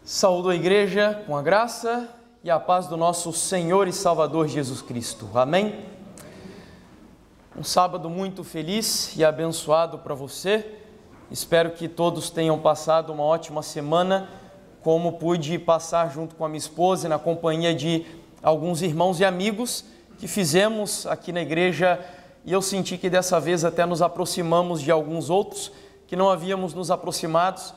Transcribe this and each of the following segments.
Saúdo a igreja com a graça e a paz do nosso Senhor e Salvador Jesus Cristo. Amém? Um sábado muito feliz e abençoado para você. Espero que todos tenham passado uma ótima semana, como pude passar junto com a minha esposa e na companhia de alguns irmãos e amigos que fizemos aqui na igreja, e eu senti que dessa vez até nos aproximamos de alguns outros que não havíamos nos aproximado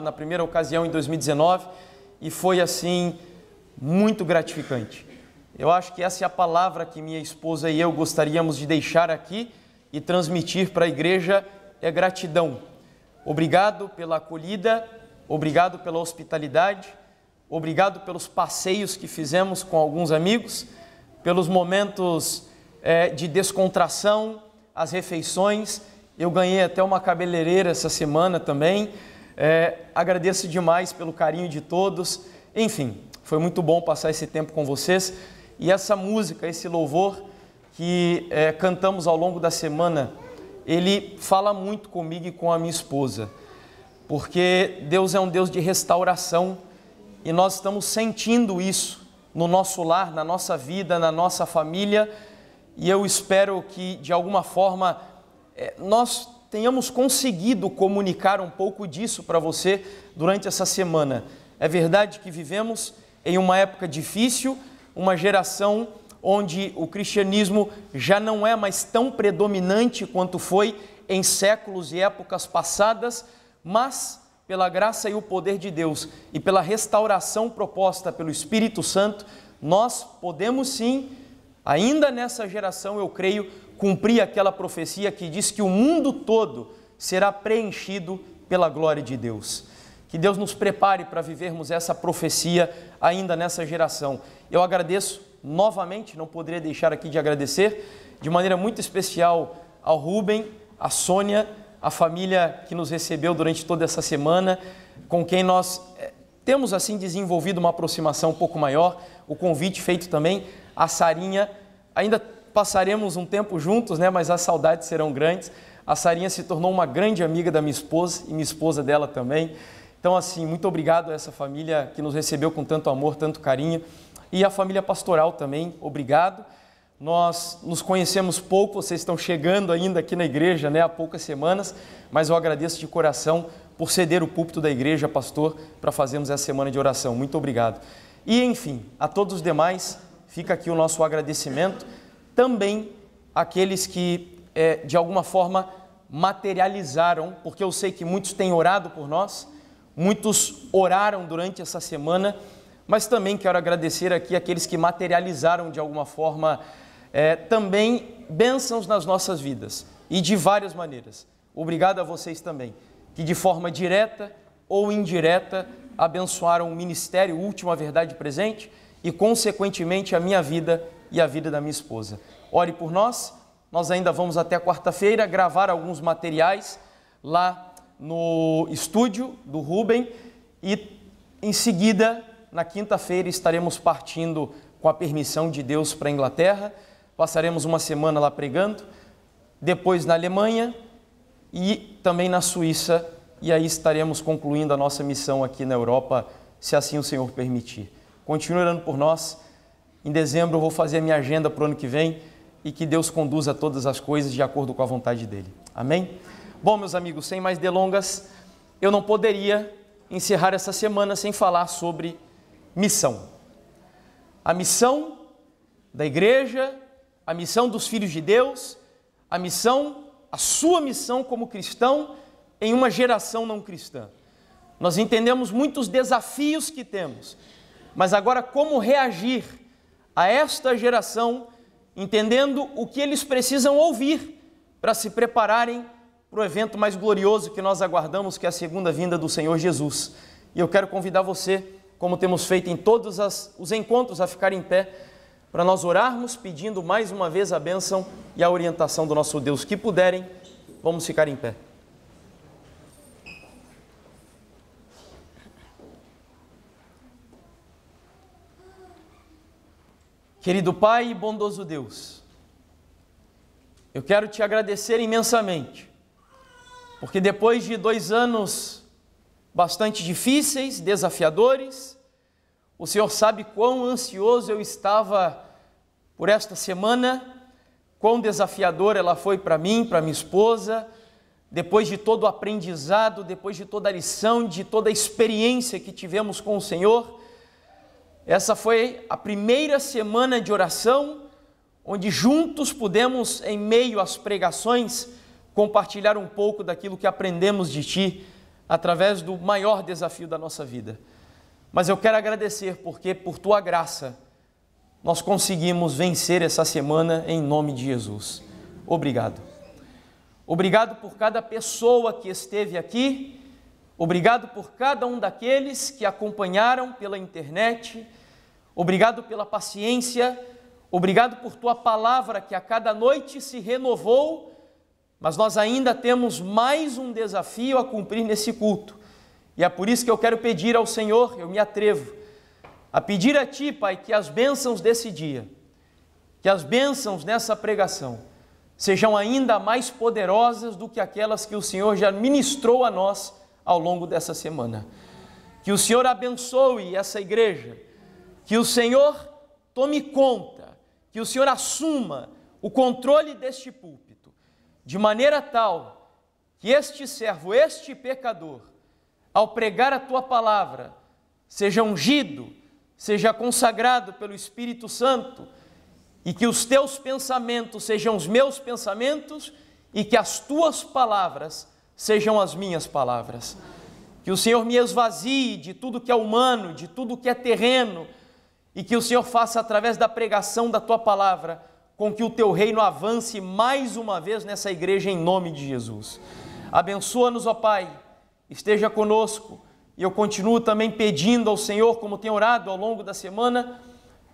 na primeira ocasião em 2019, e foi assim muito gratificante. Eu acho que essa é a palavra que minha esposa e eu gostaríamos de deixar aqui e transmitir para a igreja, é gratidão. Obrigado pela acolhida, obrigado pela hospitalidade, obrigado pelos passeios que fizemos com alguns amigos, pelos momentos de descontração, as refeições. Eu ganhei até uma cabeleireira essa semana também. Agradeço demais pelo carinho de todos. Enfim, foi muito bom passar esse tempo com vocês. E essa música, esse louvor que cantamos ao longo da semana, ele fala muito comigo e com a minha esposa, porque Deus é um Deus de restauração e nós estamos sentindo isso no nosso lar, na nossa vida, na nossa família, e eu espero que de alguma forma nós tenhamos conseguido comunicar um pouco disso para você durante essa semana. É verdade que vivemos em uma época difícil, uma geração onde o cristianismo já não é mais tão predominante quanto foi em séculos e épocas passadas, mas pela graça e o poder de Deus e pela restauração proposta pelo Espírito Santo, nós podemos sim, ainda nessa geração, eu creio, cumprir aquela profecia que diz que o mundo todo será preenchido pela glória de Deus. Que Deus nos prepare para vivermos essa profecia ainda nessa geração. Eu agradeço novamente, não poderia deixar aqui de agradecer, de maneira muito especial ao Rubem, à Sônia, a família que nos recebeu durante toda essa semana, com quem nós temos assim desenvolvido uma aproximação um pouco maior, o convite feito também à Sarinha. Ainda passaremos um tempo juntos, mas as saudades serão grandes. A Sarinha se tornou uma grande amiga da minha esposa e minha esposa dela também. Então, assim, muito obrigado a essa família que nos recebeu com tanto amor, tanto carinho. E a família pastoral também, obrigado. Nós nos conhecemos pouco, vocês estão chegando ainda aqui na igreja, há poucas semanas, mas eu agradeço de coração por ceder o púlpito da igreja, pastor, para fazermos essa semana de oração. Muito obrigado. E, enfim, a todos os demais, fica aqui o nosso agradecimento. Também aqueles que, de alguma forma, materializaram, porque eu sei que muitos têm orado por nós, muitos oraram durante essa semana, mas também quero agradecer aqui aqueles que materializaram de alguma forma também bênçãos nas nossas vidas, e de várias maneiras. Obrigado a vocês também, que de forma direta ou indireta abençoaram o ministério Última Verdade Presente e, consequentemente, a minha vida e a vida da minha esposa. Ore por nós. Nós ainda vamos até quarta-feira gravar alguns materiais lá no estúdio do Rubem e, em seguida, na quinta-feira, estaremos partindo com a permissão de Deus para a Inglaterra. Passaremos uma semana lá pregando, depois na Alemanha e também na Suíça, e aí estaremos concluindo a nossa missão aqui na Europa, se assim o Senhor permitir. Continue orando por nós. Em dezembro eu vou fazer a minha agenda para o ano que vem e que Deus conduza todas as coisas de acordo com a vontade dEle. Amém? Bom, meus amigos, sem mais delongas, eu não poderia encerrar essa semana sem falar sobre missão. A missão da igreja, a missão dos filhos de Deus, a sua missão como cristão em uma geração não cristã. Nós entendemos muitos desafios que temos, mas agora como reagir a esta geração, entendendo o que eles precisam ouvir para se prepararem para o evento mais glorioso que nós aguardamos, que é a segunda vinda do Senhor Jesus. E eu quero convidar você, como temos feito em todos os encontros, a ficar em pé, para nós orarmos, pedindo mais uma vez a bênção e a orientação do nosso Deus. Que puderem, vamos ficar em pé. Querido Pai e bondoso Deus, eu quero te agradecer imensamente, porque depois de 2 anos bastante difíceis, desafiadores. O Senhor sabe quão ansioso eu estava por esta semana, quão desafiadora ela foi para mim, para minha esposa, depois de todo o aprendizado, depois de toda a lição, de toda a experiência que tivemos com o Senhor. Essa foi a primeira semana de oração, onde juntos pudemos, em meio às pregações, compartilhar um pouco daquilo que aprendemos de Ti, através do maior desafio da nossa vida. Mas eu quero agradecer, porque por Tua graça, nós conseguimos vencer essa semana em nome de Jesus. Obrigado. Obrigado por cada pessoa que esteve aqui, obrigado por cada um daqueles que acompanharam pela internet, obrigado pela paciência, obrigado por Tua palavra que a cada noite se renovou, mas nós ainda temos mais um desafio a cumprir nesse culto. E é por isso que eu quero pedir ao Senhor, eu me atrevo a pedir a Ti, Pai, que as bênçãos desse dia, que as bênçãos nessa pregação, sejam ainda mais poderosas do que aquelas que o Senhor já ministrou a nós ao longo dessa semana. Que o Senhor abençoe essa igreja, que o Senhor tome conta, que o Senhor assuma o controle deste púlpito, de maneira tal que este servo, este pecador, ao pregar a Tua palavra, seja ungido, seja consagrado pelo Espírito Santo, e que os Teus pensamentos sejam os meus pensamentos, e que as Tuas palavras sejam as minhas palavras. Que o Senhor me esvazie de tudo que é humano, de tudo que é terreno, e que o Senhor faça através da pregação da Tua palavra, com que o Teu reino avance mais uma vez nessa igreja em nome de Jesus. Abençoa-nos, ó Pai, esteja conosco, e eu continuo também pedindo ao Senhor, como tenho orado ao longo da semana,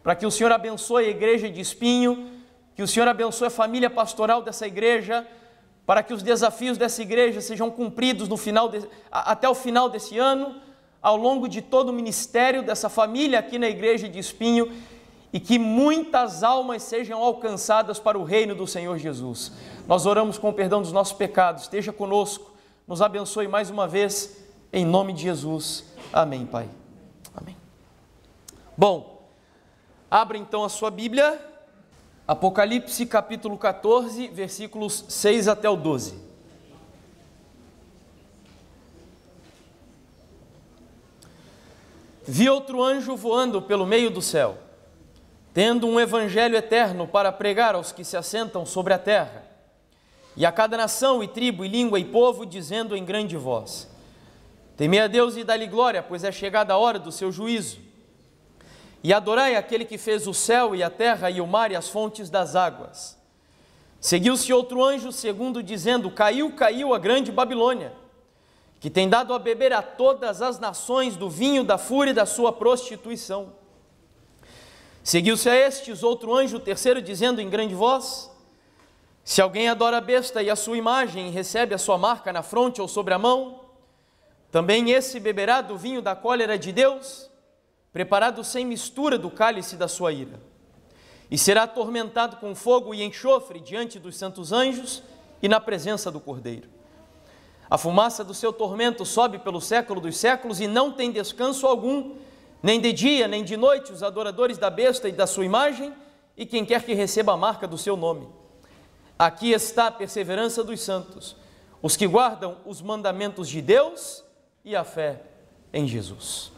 para que o Senhor abençoe a igreja de Espinho, que o Senhor abençoe a família pastoral dessa igreja, para que os desafios dessa igreja sejam cumpridos até o final desse ano, ao longo de todo o ministério dessa família aqui na igreja de Espinho, e que muitas almas sejam alcançadas para o reino do Senhor Jesus. Nós oramos com o perdão dos nossos pecados, esteja conosco, nos abençoe mais uma vez, em nome de Jesus. Amém, Pai. Amém. Bom, abra então a sua Bíblia, Apocalipse capítulo 14, versículos 6 até o 12. Vi outro anjo voando pelo meio do céu, tendo um evangelho eterno para pregar aos que se assentam sobre a terra, e a cada nação e tribo e língua e povo, dizendo em grande voz: temei a Deus e dá-lhe glória, pois é chegada a hora do seu juízo. E adorai aquele que fez o céu e a terra e o mar e as fontes das águas. Seguiu-se outro anjo, segundo, dizendo: caiu, caiu a grande Babilônia, que tem dado a beber a todas as nações do vinho da fúria da sua prostituição. Seguiu-se a estes outro anjo, terceiro, dizendo em grande voz: se alguém adora a besta e a sua imagem, e recebe a sua marca na fronte ou sobre a mão, também esse beberá do vinho da cólera de Deus, preparado sem mistura do cálice da sua ira, e será atormentado com fogo e enxofre diante dos santos anjos e na presença do Cordeiro. A fumaça do seu tormento sobe pelo século dos séculos, e não tem descanso algum, nem de dia, nem de noite, os adoradores da besta e da sua imagem, e quem quer que receba a marca do seu nome. Aqui está a perseverança dos santos, os que guardam os mandamentos de Deus e a fé em Jesus.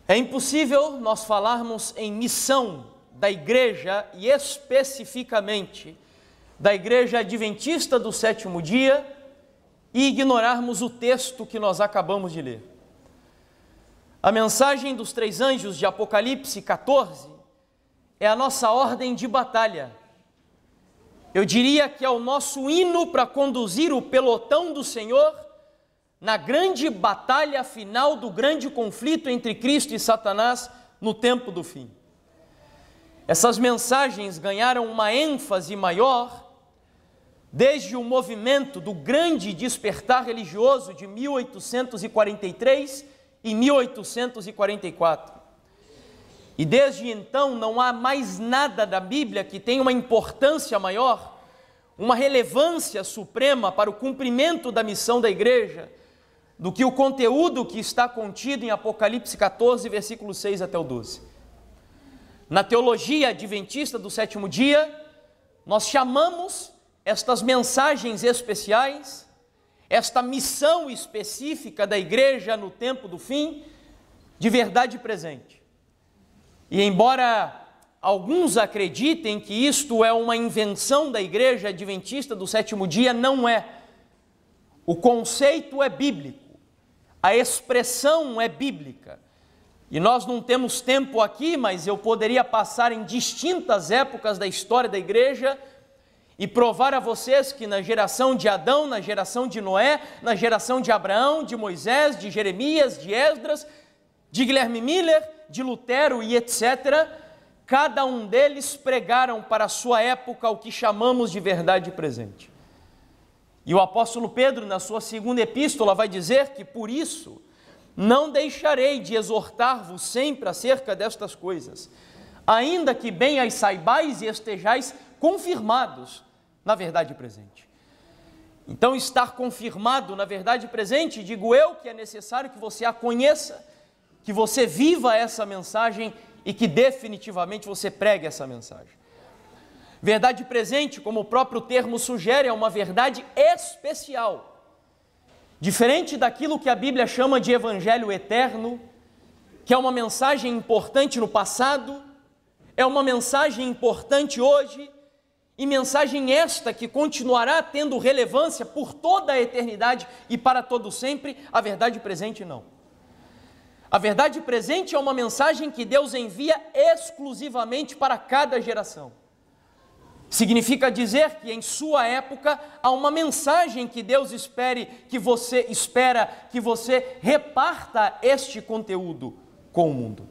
É impossível nós falarmos em missão da igreja, e especificamente da Igreja Adventista do Sétimo Dia, e ignorarmos o texto que nós acabamos de ler. A mensagem dos três anjos de Apocalipse 14 é a nossa ordem de batalha. Eu diria que é o nosso hino para conduzir o pelotão do Senhor na grande batalha final do grande conflito entre Cristo e Satanás no tempo do fim. Essas mensagens ganharam uma ênfase maior desde o movimento do grande despertar religioso de 1843 e 1844. E desde então não há mais nada da Bíblia que tenha uma importância maior, uma relevância suprema para o cumprimento da missão da igreja, do que o conteúdo que está contido em Apocalipse 14, versículos 6 até o 12. Na teologia adventista do sétimo dia, nós chamamos estas mensagens especiais, esta missão específica da igreja no tempo do fim, de verdade presente. E embora alguns acreditem que isto é uma invenção da igreja adventista do sétimo dia, não é. O conceito é bíblico, a expressão é bíblica. E nós não temos tempo aqui, mas eu poderia passar em distintas épocas da história da igreja e provar a vocês que na geração de Adão, na geração de Noé, na geração de Abraão, de Moisés, de Jeremias, de Esdras, de Guilherme Miller, de Lutero e etc., cada um deles pregaram para a sua época o que chamamos de verdade presente. E o apóstolo Pedro, na sua segunda epístola, vai dizer que por isso não deixarei de exortar-vos sempre acerca destas coisas, ainda que bem as saibais e estejais confirmados na verdade presente. Então, estar confirmado na verdade presente, digo eu, que é necessário que você a conheça, que você viva essa mensagem e que definitivamente você pregue essa mensagem. Verdade presente, como o próprio termo sugere, é uma verdade especial. Diferente daquilo que a Bíblia chama de evangelho eterno, que é uma mensagem importante no passado, é uma mensagem importante hoje, e mensagem esta que continuará tendo relevância por toda a eternidade e para todo sempre, a verdade presente não. A verdade presente é uma mensagem que Deus envia exclusivamente para cada geração. Significa dizer que em sua época há uma mensagem que Deus espera que você reparta este conteúdo com o mundo.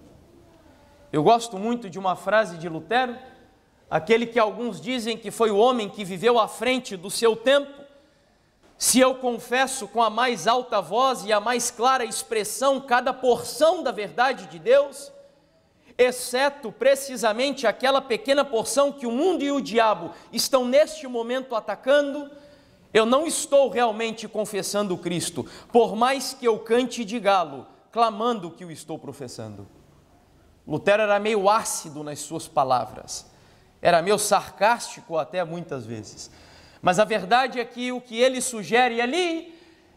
Eu gosto muito de uma frase de Lutero, aquele que alguns dizem que foi o homem que viveu à frente do seu tempo. Se eu confesso com a mais alta voz e a mais clara expressão cada porção da verdade de Deus, exceto precisamente aquela pequena porção que o mundo e o diabo estão neste momento atacando, eu não estou realmente confessando Cristo, por mais que eu cante de galo, clamando que o estou professando. Lutero era meio ácido nas suas palavras, era meio sarcástico até muitas vezes, mas a verdade é que o que ele sugere ali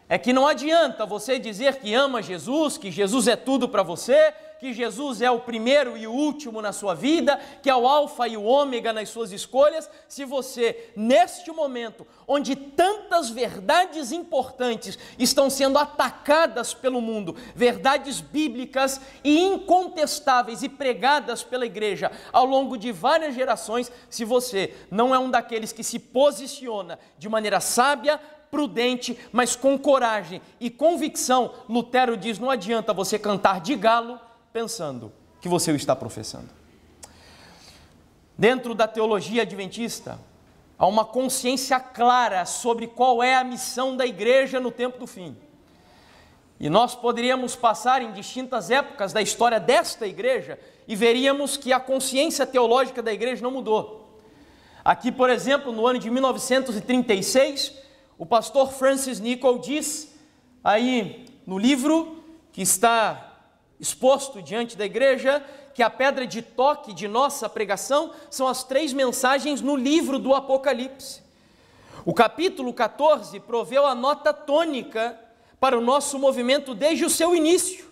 é que não adianta você dizer que ama Jesus, que Jesus é tudo para você, que Jesus é o primeiro e o último na sua vida, que é o alfa e o ômega nas suas escolhas, se você, neste momento, onde tantas verdades importantes estão sendo atacadas pelo mundo, verdades bíblicas e incontestáveis e pregadas pela igreja ao longo de várias gerações, se você não é um daqueles que se posiciona de maneira sábia, prudente, mas com coragem e convicção, Lutero diz, não adianta você cantar de galo pensando que você o está professando. Dentro da teologia adventista, há uma consciência clara sobre qual é a missão da igreja no tempo do fim. E nós poderíamos passar em distintas épocas da história desta igreja e veríamos que a consciência teológica da igreja não mudou. Aqui, por exemplo, no ano de 1936, o pastor Francis Nichol diz, aí no livro que está exposto diante da igreja, que a pedra de toque de nossa pregação são as 3 mensagens no livro do Apocalipse. O capítulo 14 proveu a nota tônica para o nosso movimento desde o seu início.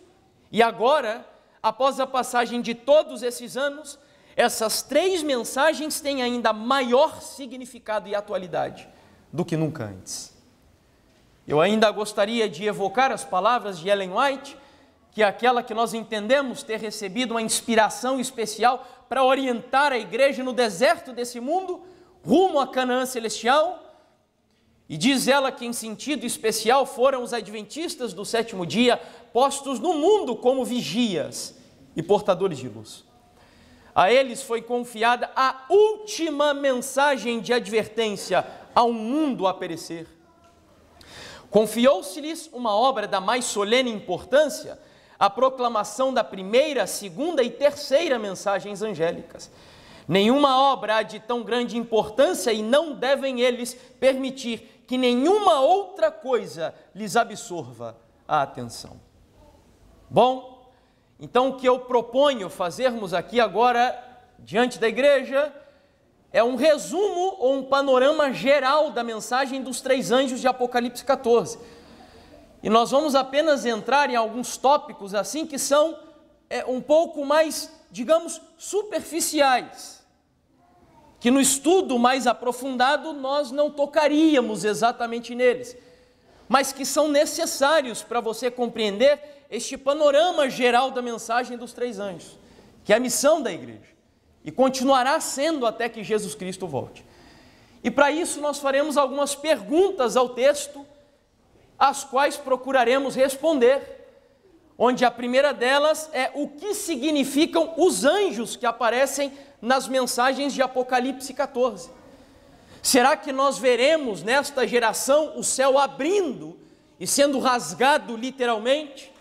E agora, após a passagem de todos esses anos, essas 3 mensagens têm ainda maior significado e atualidade do que nunca antes. Eu ainda gostaria de evocar as palavras de Ellen White, que é aquela que nós entendemos ter recebido uma inspiração especial para orientar a igreja no deserto desse mundo, rumo à Canaã celestial, e diz ela que em sentido especial foram os adventistas do sétimo dia postos no mundo como vigias e portadores de luz. A eles foi confiada a última mensagem de advertência ao mundo a perecer. Confiou-se-lhes uma obra da mais solene importância, a proclamação da primeira, segunda e terceira mensagens angélicas. Nenhuma obra há de tão grande importância e não devem eles permitir que nenhuma outra coisa lhes absorva a atenção. Bom, então o que eu proponho fazermos aqui agora, diante da igreja, é um resumo ou um panorama geral da mensagem dos 3 anjos de Apocalipse 14. E nós vamos apenas entrar em alguns tópicos assim que são um pouco mais, digamos, superficiais, que no estudo mais aprofundado nós não tocaríamos exatamente neles, mas que são necessários para você compreender este panorama geral da mensagem dos 3 anjos, que é a missão da igreja, e continuará sendo até que Jesus Cristo volte. E para isso nós faremos algumas perguntas ao texto, as quais procuraremos responder, onde a primeira delas é o que significam os anjos que aparecem nas mensagens de Apocalipse 14. Será que nós veremos nesta geração o céu abrindo e sendo rasgado literalmente,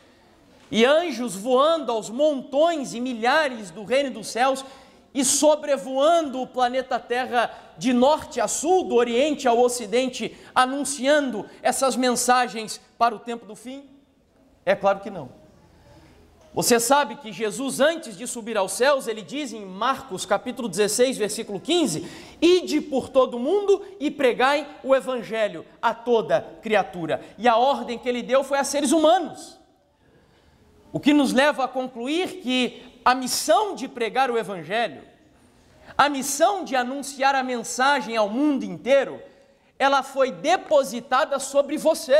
e anjos voando aos montões e milhares do reino dos céus e sobrevoando o planeta Terra de norte a sul, do oriente ao ocidente, anunciando essas mensagens para o tempo do fim? É claro que não. Você sabe que Jesus, antes de subir aos céus, ele diz em Marcos capítulo 16, versículo 15, ide por todo mundo e pregai o evangelho a toda criatura. E a ordem que ele deu foi a seres humanos. O que nos leva a concluir que a missão de pregar o evangelho, a missão de anunciar a mensagem ao mundo inteiro, ela foi depositada sobre você.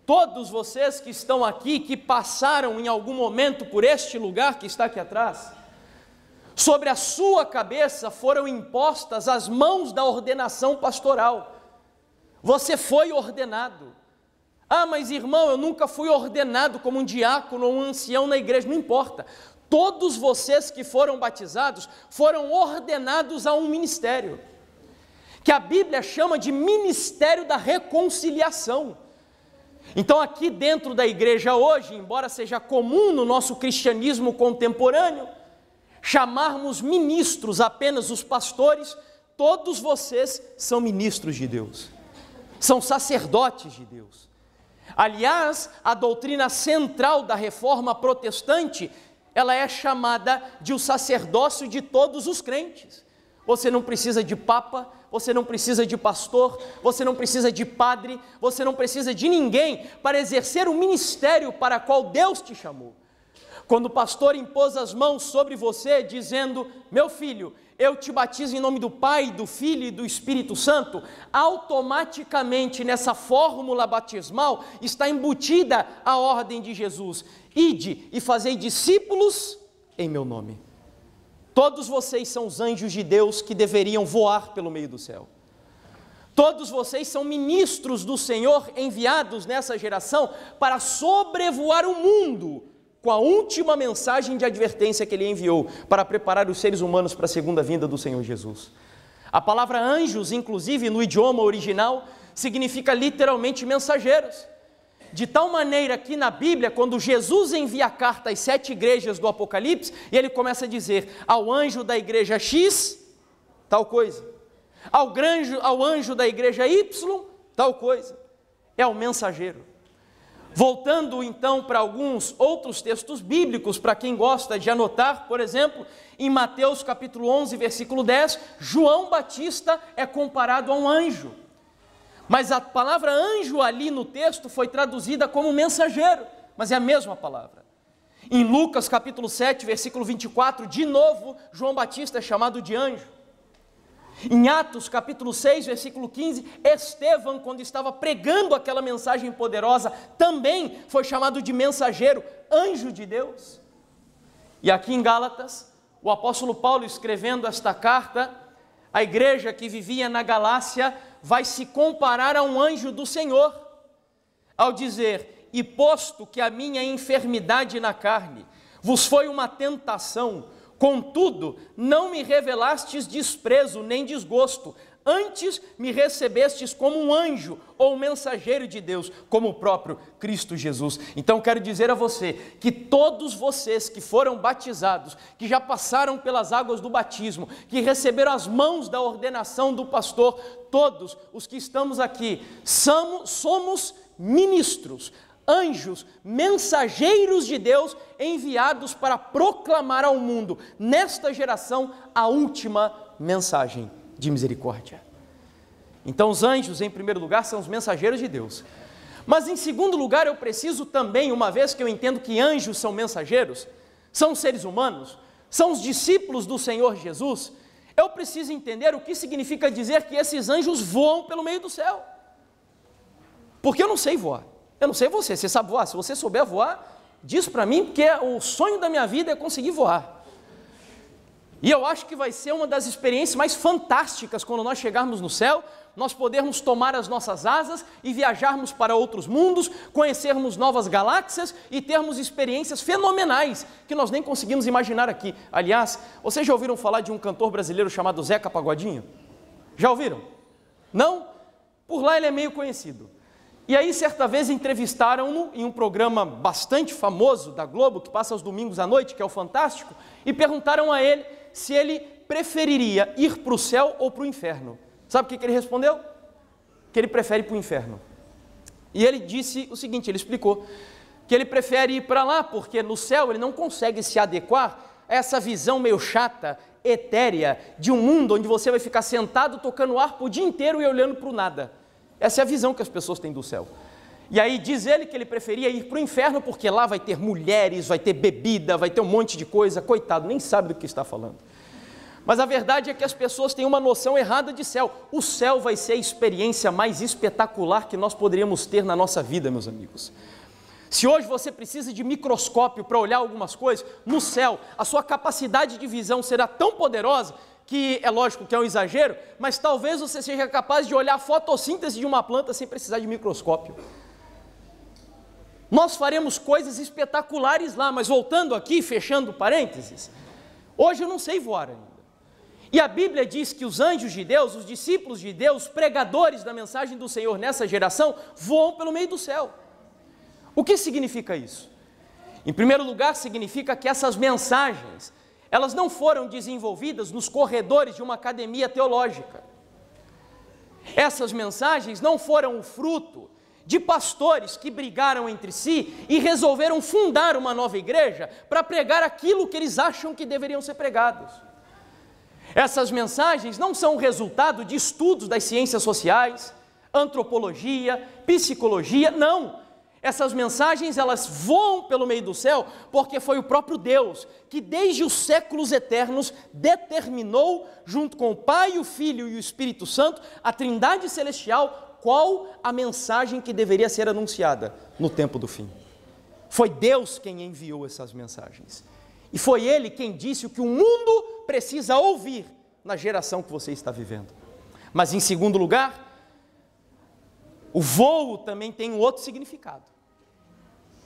Todos vocês que estão aqui, que passaram em algum momento por este lugar que está aqui atrás, sobre a sua cabeça foram impostas as mãos da ordenação pastoral. Você foi ordenado. Ah, mas irmão, eu nunca fui ordenado como um diácono ou um ancião na igreja. Não importa. Todos vocês que foram batizados foram ordenados a um ministério, que a Bíblia chama de ministério da reconciliação. Então aqui dentro da igreja hoje, embora seja comum no nosso cristianismo contemporâneo, chamarmos ministros apenas os pastores, todos vocês são ministros de Deus, são sacerdotes de Deus. Aliás, a doutrina central da reforma protestante, ela é chamada de o sacerdócio de todos os crentes. Você não precisa de papa, você não precisa de pastor, você não precisa de padre, você não precisa de ninguém para exercer o ministério para qual Deus te chamou. Quando o pastor impôs as mãos sobre você, dizendo, meu filho, eu te batizo em nome do Pai, do Filho e do Espírito Santo, automaticamente nessa fórmula batismal está embutida a ordem de Jesus, ide e fazei discípulos em meu nome. Todos vocês são os anjos de Deus que deveriam voar pelo meio do céu. Todos vocês são ministros do Senhor enviados nessa geração para sobrevoar o mundo com a última mensagem de advertência que ele enviou para preparar os seres humanos para a segunda vinda do Senhor Jesus. A palavra anjos, inclusive no idioma original, significa literalmente mensageiros. De tal maneira que na Bíblia, quando Jesus envia a carta às 7 igrejas do Apocalipse, ele começa a dizer, ao anjo da igreja X, tal coisa, ao anjo da igreja Y, tal coisa, é o mensageiro. Voltando então para alguns outros textos bíblicos, para quem gosta de anotar, por exemplo, em Mateus capítulo 11, versículo 10, João Batista é comparado a um anjo. Mas a palavra anjo ali no texto foi traduzida como mensageiro, mas é a mesma palavra. Em Lucas capítulo 7, versículo 24, de novo, João Batista é chamado de anjo. Em Atos capítulo 6, versículo 15, Estevão, quando estava pregando aquela mensagem poderosa, também foi chamado de mensageiro, anjo de Deus. E aqui em Gálatas, o apóstolo Paulo, escrevendo esta carta, a igreja que vivia na Galácia vai se comparar a um anjo do Senhor, ao dizer, e posto que a minha enfermidade na carne vos foi uma tentação, contudo, não me revelastes desprezo nem desgosto, antes me recebestes como um anjo ou um mensageiro de Deus, como o próprio Cristo Jesus. Então quero dizer a você que todos vocês que foram batizados, que já passaram pelas águas do batismo, que receberam as mãos da ordenação do pastor, todos os que estamos aqui, somos ministros, anjos, mensageiros de Deus, enviados para proclamar ao mundo, nesta geração, a última mensagem de misericórdia. Então os anjos, em primeiro lugar, são os mensageiros de Deus. Mas em segundo lugar, eu preciso também, uma vez que eu entendo que anjos são mensageiros, são seres humanos, são os discípulos do Senhor Jesus, eu preciso entender o que significa dizer que esses anjos voam pelo meio do céu. Porque eu não sei voar. Eu não sei você sabe voar? Se você souber voar, diz para mim, porque o sonho da minha vida é conseguir voar. E eu acho que vai ser uma das experiências mais fantásticas quando nós chegarmos no céu, nós podermos tomar as nossas asas e viajarmos para outros mundos, conhecermos novas galáxias e termos experiências fenomenais que nós nem conseguimos imaginar aqui. Aliás, vocês já ouviram falar de um cantor brasileiro chamado Zeca Pagodinho? Já ouviram? Não? Por lá ele é meio conhecido. E aí, certa vez, entrevistaram-no em um programa bastante famoso da Globo, que passa aos domingos à noite, que é o Fantástico, e perguntaram a ele se ele preferiria ir para o céu ou para o inferno. Sabe o que ele respondeu? Que ele prefere ir para o inferno. E ele disse o seguinte, ele explicou, que ele prefere ir para lá, porque no céu ele não consegue se adequar a essa visão meio chata, etérea, de um mundo onde você vai ficar sentado, tocando harpa o dia inteiro e olhando para o nada. Essa é a visão que as pessoas têm do céu. E aí diz ele que ele preferia ir para o inferno, porque lá vai ter mulheres, vai ter bebida, vai ter um monte de coisa. Coitado, nem sabe do que está falando. Mas a verdade é que as pessoas têm uma noção errada de céu. O céu vai ser a experiência mais espetacular que nós poderíamos ter na nossa vida, meus amigos. Se hoje você precisa de microscópio para olhar algumas coisas, no céu, a sua capacidade de visão será tão poderosa que é lógico que é um exagero, mas talvez você seja capaz de olhar a fotossíntese de uma planta sem precisar de microscópio. Nós faremos coisas espetaculares lá, mas voltando aqui, fechando parênteses, hoje eu não sei voar ainda. E a Bíblia diz que os anjos de Deus, os discípulos de Deus, os pregadores da mensagem do Senhor nessa geração, voam pelo meio do céu. O que significa isso? Em primeiro lugar, significa que essas mensagens, elas não foram desenvolvidas nos corredores de uma academia teológica. Essas mensagens não foram o fruto de pastores que brigaram entre si e resolveram fundar uma nova igreja para pregar aquilo que eles acham que deveriam ser pregados. Essas mensagens não são resultado de estudos das ciências sociais, antropologia, psicologia, não. Essas mensagens, elas voam pelo meio do céu, porque foi o próprio Deus, que desde os séculos eternos, determinou, junto com o Pai, o Filho e o Espírito Santo, a Trindade Celestial, qual a mensagem que deveria ser anunciada no tempo do fim. Foi Deus quem enviou essas mensagens. E foi Ele quem disse o que o mundo precisa ouvir na geração que você está vivendo. Mas em segundo lugar, o voo também tem um outro significado.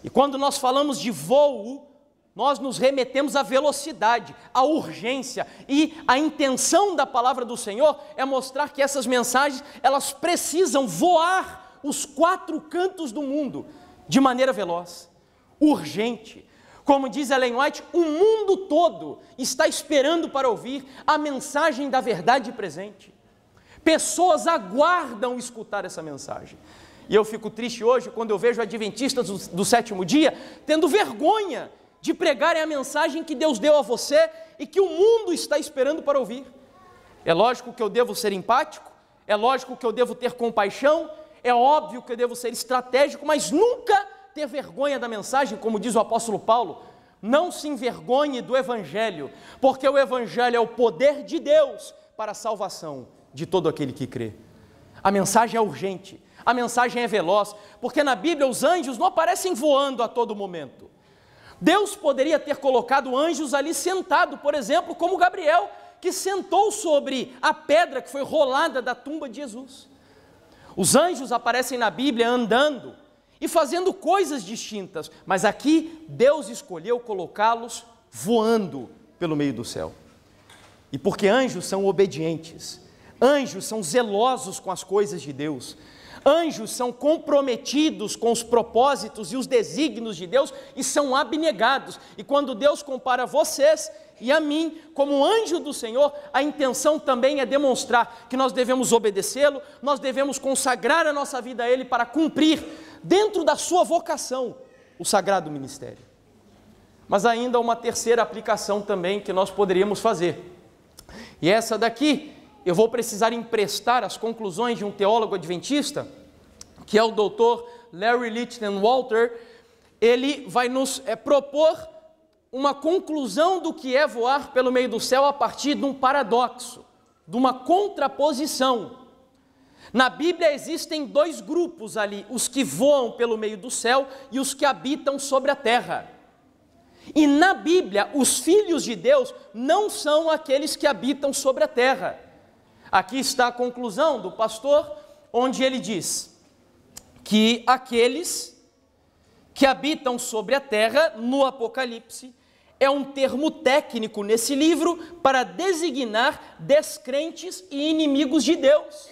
E quando nós falamos de voo, nós nos remetemos à velocidade, à urgência, e a intenção da palavra do Senhor é mostrar que essas mensagens, elas precisam voar os 4 cantos do mundo de maneira veloz, urgente. Como diz Ellen White, o mundo todo está esperando para ouvir a mensagem da verdade presente. Pessoas aguardam escutar essa mensagem. E eu fico triste hoje quando eu vejo adventistas do sétimo dia tendo vergonha de pregarem a mensagem que Deus deu a você e que o mundo está esperando para ouvir. É lógico que eu devo ser empático, é lógico que eu devo ter compaixão, é óbvio que eu devo ser estratégico, mas nunca ter vergonha da mensagem, como diz o apóstolo Paulo. Não se envergonhe do Evangelho, porque o Evangelho é o poder de Deus para a salvação de todo aquele que crê. A mensagem é urgente, a mensagem é veloz, porque na Bíblia os anjos não aparecem voando a todo momento. Deus poderia ter colocado anjos ali sentado, por exemplo, como Gabriel, que sentou sobre a pedra que foi rolada da tumba de Jesus. Os anjos aparecem na Bíblia andando e fazendo coisas distintas, mas aqui Deus escolheu colocá-los voando pelo meio do céu. E porque anjos são obedientes, anjos são zelosos com as coisas de Deus, anjos são comprometidos com os propósitos e os desígnios de Deus e são abnegados. E quando Deus compara vocês e a mim como anjo do Senhor, a intenção também é demonstrar que nós devemos obedecê-lo, nós devemos consagrar a nossa vida a Ele para cumprir dentro da sua vocação, o sagrado ministério. Mas ainda uma terceira aplicação também que nós poderíamos fazer. E essa daqui, eu vou precisar emprestar as conclusões de um teólogo adventista, que é o Dr. Larry Lichtenwalter. Ele vai nos propor uma conclusão do que é voar pelo meio do céu a partir de um paradoxo, de uma contraposição. Na Bíblia existem dois grupos ali, os que voam pelo meio do céu e os que habitam sobre a terra. E na Bíblia, os filhos de Deus não são aqueles que habitam sobre a terra. Aqui está a conclusão do pastor, onde ele diz que aqueles que habitam sobre a terra, no Apocalipse, é um termo técnico nesse livro para designar descrentes e inimigos de Deus.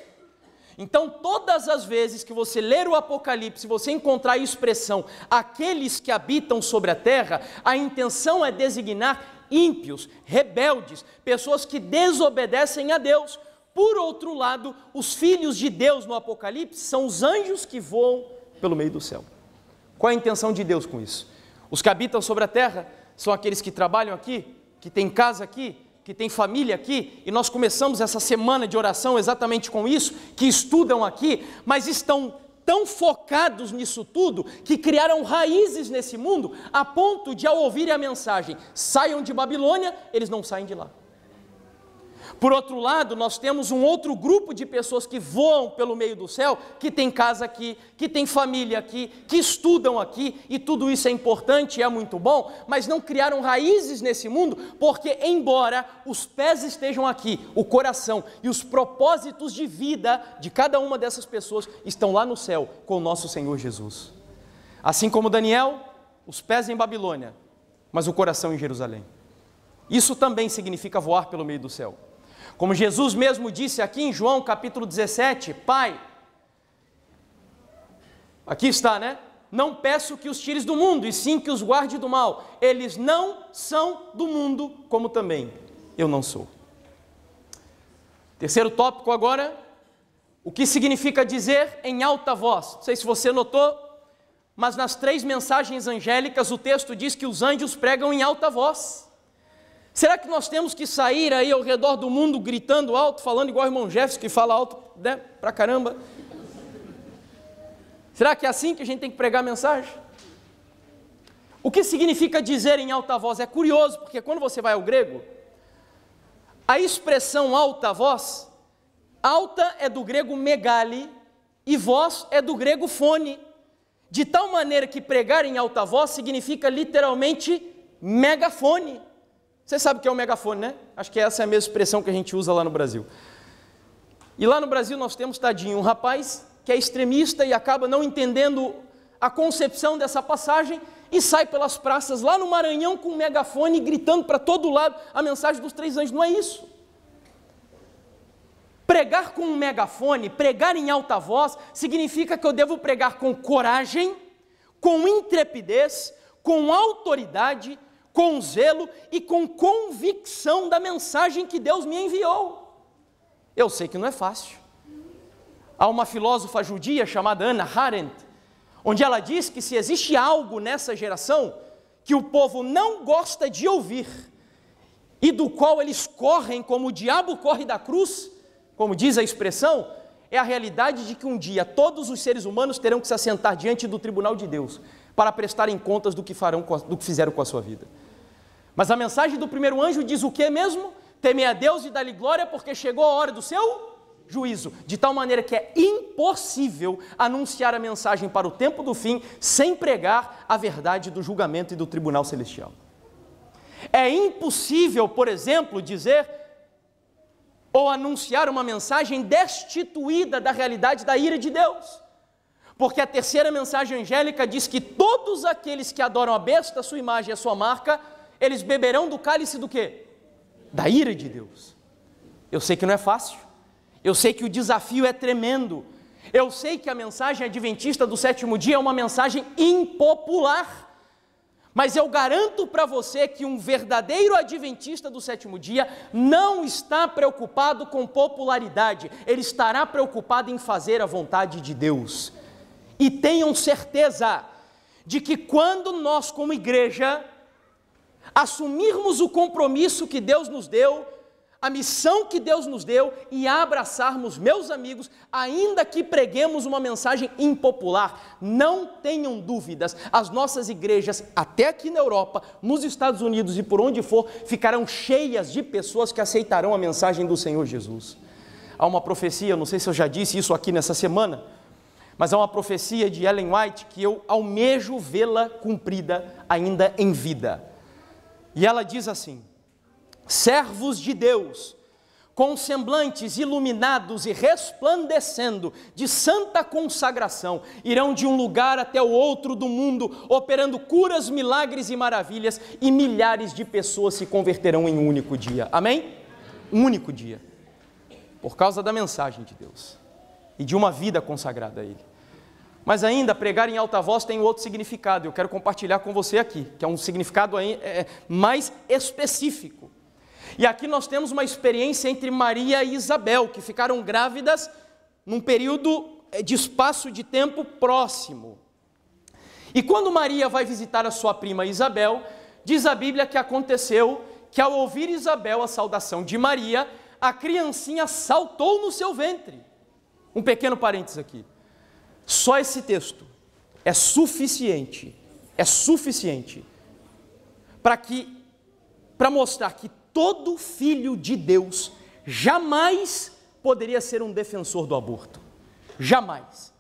Então, todas as vezes que você ler o Apocalipse, você encontrar a expressão aqueles que habitam sobre a terra, a intenção é designar ímpios, rebeldes, pessoas que desobedecem a Deus. Por outro lado, os filhos de Deus no Apocalipse são os anjos que voam pelo meio do céu. Qual é a intenção de Deus com isso? Os que habitam sobre a terra são aqueles que trabalham aqui, que têm casa aqui, que têm família aqui, e nós começamos essa semana de oração exatamente com isso, que estudam aqui, mas estão tão focados nisso tudo, que criaram raízes nesse mundo, a ponto de, ao ouvirem a mensagem, saiam de Babilônia, eles não saem de lá. Por outro lado, nós temos um outro grupo de pessoas que voam pelo meio do céu, que tem casa aqui, que tem família aqui, que estudam aqui, e tudo isso é importante e é muito bom, mas não criaram raízes nesse mundo, porque embora os pés estejam aqui, o coração e os propósitos de vida de cada uma dessas pessoas estão lá no céu com o nosso Senhor Jesus. Assim como Daniel, os pés em Babilônia, mas o coração em Jerusalém. Isso também significa voar pelo meio do céu. Como Jesus mesmo disse aqui em João capítulo 17, Pai, aqui está, né? Não peço que os tires do mundo, e sim que os guarde do mal. Eles não são do mundo, como também eu não sou. Terceiro tópico agora, o que significa dizer em alta voz? Não sei se você notou, mas nas 3 mensagens angélicas o texto diz que os anjos pregam em alta voz. Será que nós temos que sair aí ao redor do mundo gritando alto, falando igual o irmão Jefferson, que fala alto, né, pra caramba? Será que é assim que a gente tem que pregar a mensagem? O que significa dizer em alta voz? É curioso, porque quando você vai ao grego, a expressão alta voz, alta é do grego megali e voz é do grego fone, de tal maneira que pregar em alta voz significa literalmente megafone. Você sabe o que é um megafone, né? Acho que essa é a mesma expressão que a gente usa lá no Brasil. E lá no Brasil nós temos, tadinho, um rapaz que é extremista e acaba não entendendo a concepção dessa passagem e sai pelas praças lá no Maranhão com um megafone gritando para todo lado a mensagem dos 3 anjos. Não é isso. Pregar com um megafone, pregar em alta voz, significa que eu devo pregar com coragem, com intrepidez, com autoridade, com zelo e com convicção da mensagem que Deus me enviou. Eu sei que não é fácil. Há uma filósofa judia chamada Hannah Arendt, onde ela diz que se existe algo nessa geração que o povo não gosta de ouvir e do qual eles correm como o diabo corre da cruz, como diz a expressão, é a realidade de que um dia todos os seres humanos terão que se assentar diante do tribunal de Deus para prestarem contas do que fizeram com a sua vida. Mas a mensagem do primeiro anjo diz o que mesmo? Temei a Deus e dá-lhe glória, porque chegou a hora do seu juízo, de tal maneira que é impossível anunciar a mensagem para o tempo do fim sem pregar a verdade do julgamento e do tribunal celestial. É impossível, por exemplo, dizer ou anunciar uma mensagem destituída da realidade da ira de Deus. Porque a terceira mensagem angélica diz que todos aqueles que adoram a besta, a sua imagem e a sua marca, eles beberão do cálice do quê? Da ira de Deus. Eu sei que não é fácil, eu sei que o desafio é tremendo, eu sei que a mensagem adventista do 7º dia é uma mensagem impopular, mas eu garanto para você que um verdadeiro adventista do 7º dia não está preocupado com popularidade, ele estará preocupado em fazer a vontade de Deus. E tenham certeza de que quando nós, como igreja, assumirmos o compromisso que Deus nos deu, a missão que Deus nos deu e abraçarmos, meus amigos, ainda que preguemos uma mensagem impopular, não tenham dúvidas, as nossas igrejas, até aqui na Europa, nos Estados Unidos e por onde for, ficarão cheias de pessoas que aceitarão a mensagem do Senhor Jesus. Há uma profecia, não sei se eu já disse isso aqui nessa semana, mas há uma profecia de Ellen White que eu almejo vê-la cumprida ainda em vida. E ela diz assim: servos de Deus, com semblantes iluminados e resplandecendo de santa consagração, irão de um lugar até o outro do mundo, operando curas, milagres e maravilhas, e milhares de pessoas se converterão em um único dia. Amém? Um único dia. Por causa da mensagem de Deus e de uma vida consagrada a Ele. Mas ainda, pregar em alta voz tem outro significado, eu quero compartilhar com você aqui, que é um significado mais específico. E aqui nós temos uma experiência entre Maria e Isabel, que ficaram grávidas num período de espaço de tempo próximo. E quando Maria vai visitar a sua prima Isabel, diz a Bíblia que aconteceu que ao ouvir Isabel a saudação de Maria, a criancinha saltou no seu ventre. Um pequeno parênteses aqui. Só esse texto é suficiente para mostrar que todo filho de Deus jamais poderia ser um defensor do aborto. Jamais.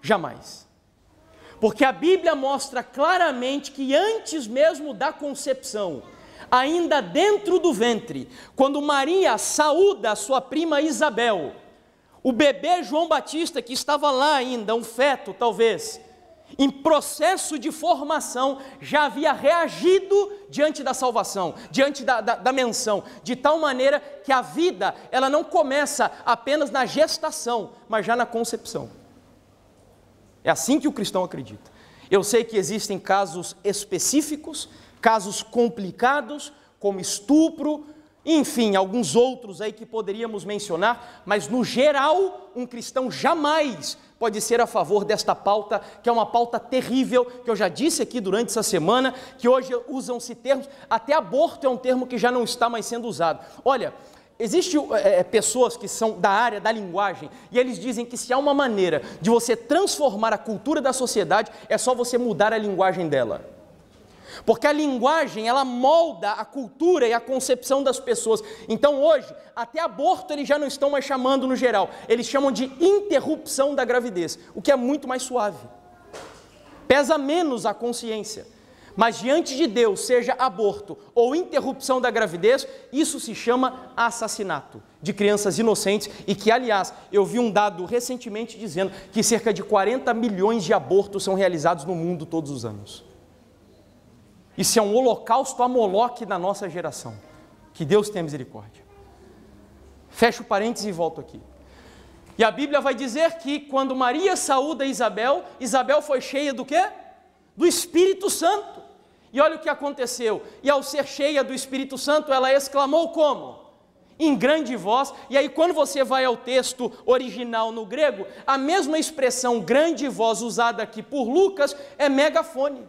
Jamais. Porque a Bíblia mostra claramente que antes mesmo da concepção, ainda dentro do ventre, quando Maria saúda a sua prima Isabel, o bebê João Batista, que estava lá ainda, um feto talvez, em processo de formação, já havia reagido diante da salvação, diante da menção, de tal maneira que a vida, ela não começa apenas na gestação, mas já na concepção. É assim que o cristão acredita. Eu sei que existem casos específicos, casos complicados, como estupro, enfim, alguns outros aí que poderíamos mencionar, mas no geral, um cristão jamais pode ser a favor desta pauta, que é uma pauta terrível, que eu já disse aqui durante essa semana, que hoje usam-se termos, até aborto é um termo que já não está mais sendo usado. Olha, existem pessoas que são da área da linguagem, e eles dizem que se há uma maneira de você transformar a cultura da sociedade, é só você mudar a linguagem dela. Porque a linguagem, ela molda a cultura e a concepção das pessoas. Então hoje, até aborto eles já não estão mais chamando no geral, eles chamam de interrupção da gravidez, o que é muito mais suave. Pesa menos a consciência. Mas diante de Deus, seja aborto ou interrupção da gravidez, isso se chama assassinato de crianças inocentes e que, aliás, eu vi um dado recentemente dizendo que cerca de 40 milhões de abortos são realizados no mundo todos os anos. Isso é um holocausto a Moloque da nossa geração. Que Deus tenha misericórdia. Fecho parênteses e volto aqui. E a Bíblia vai dizer que quando Maria saúda Isabel, Isabel foi cheia do quê? Do Espírito Santo. E olha o que aconteceu. E ao ser cheia do Espírito Santo, ela exclamou como? Em grande voz. E aí quando você vai ao texto original no grego, a mesma expressão grande voz usada aqui por Lucas é megafone.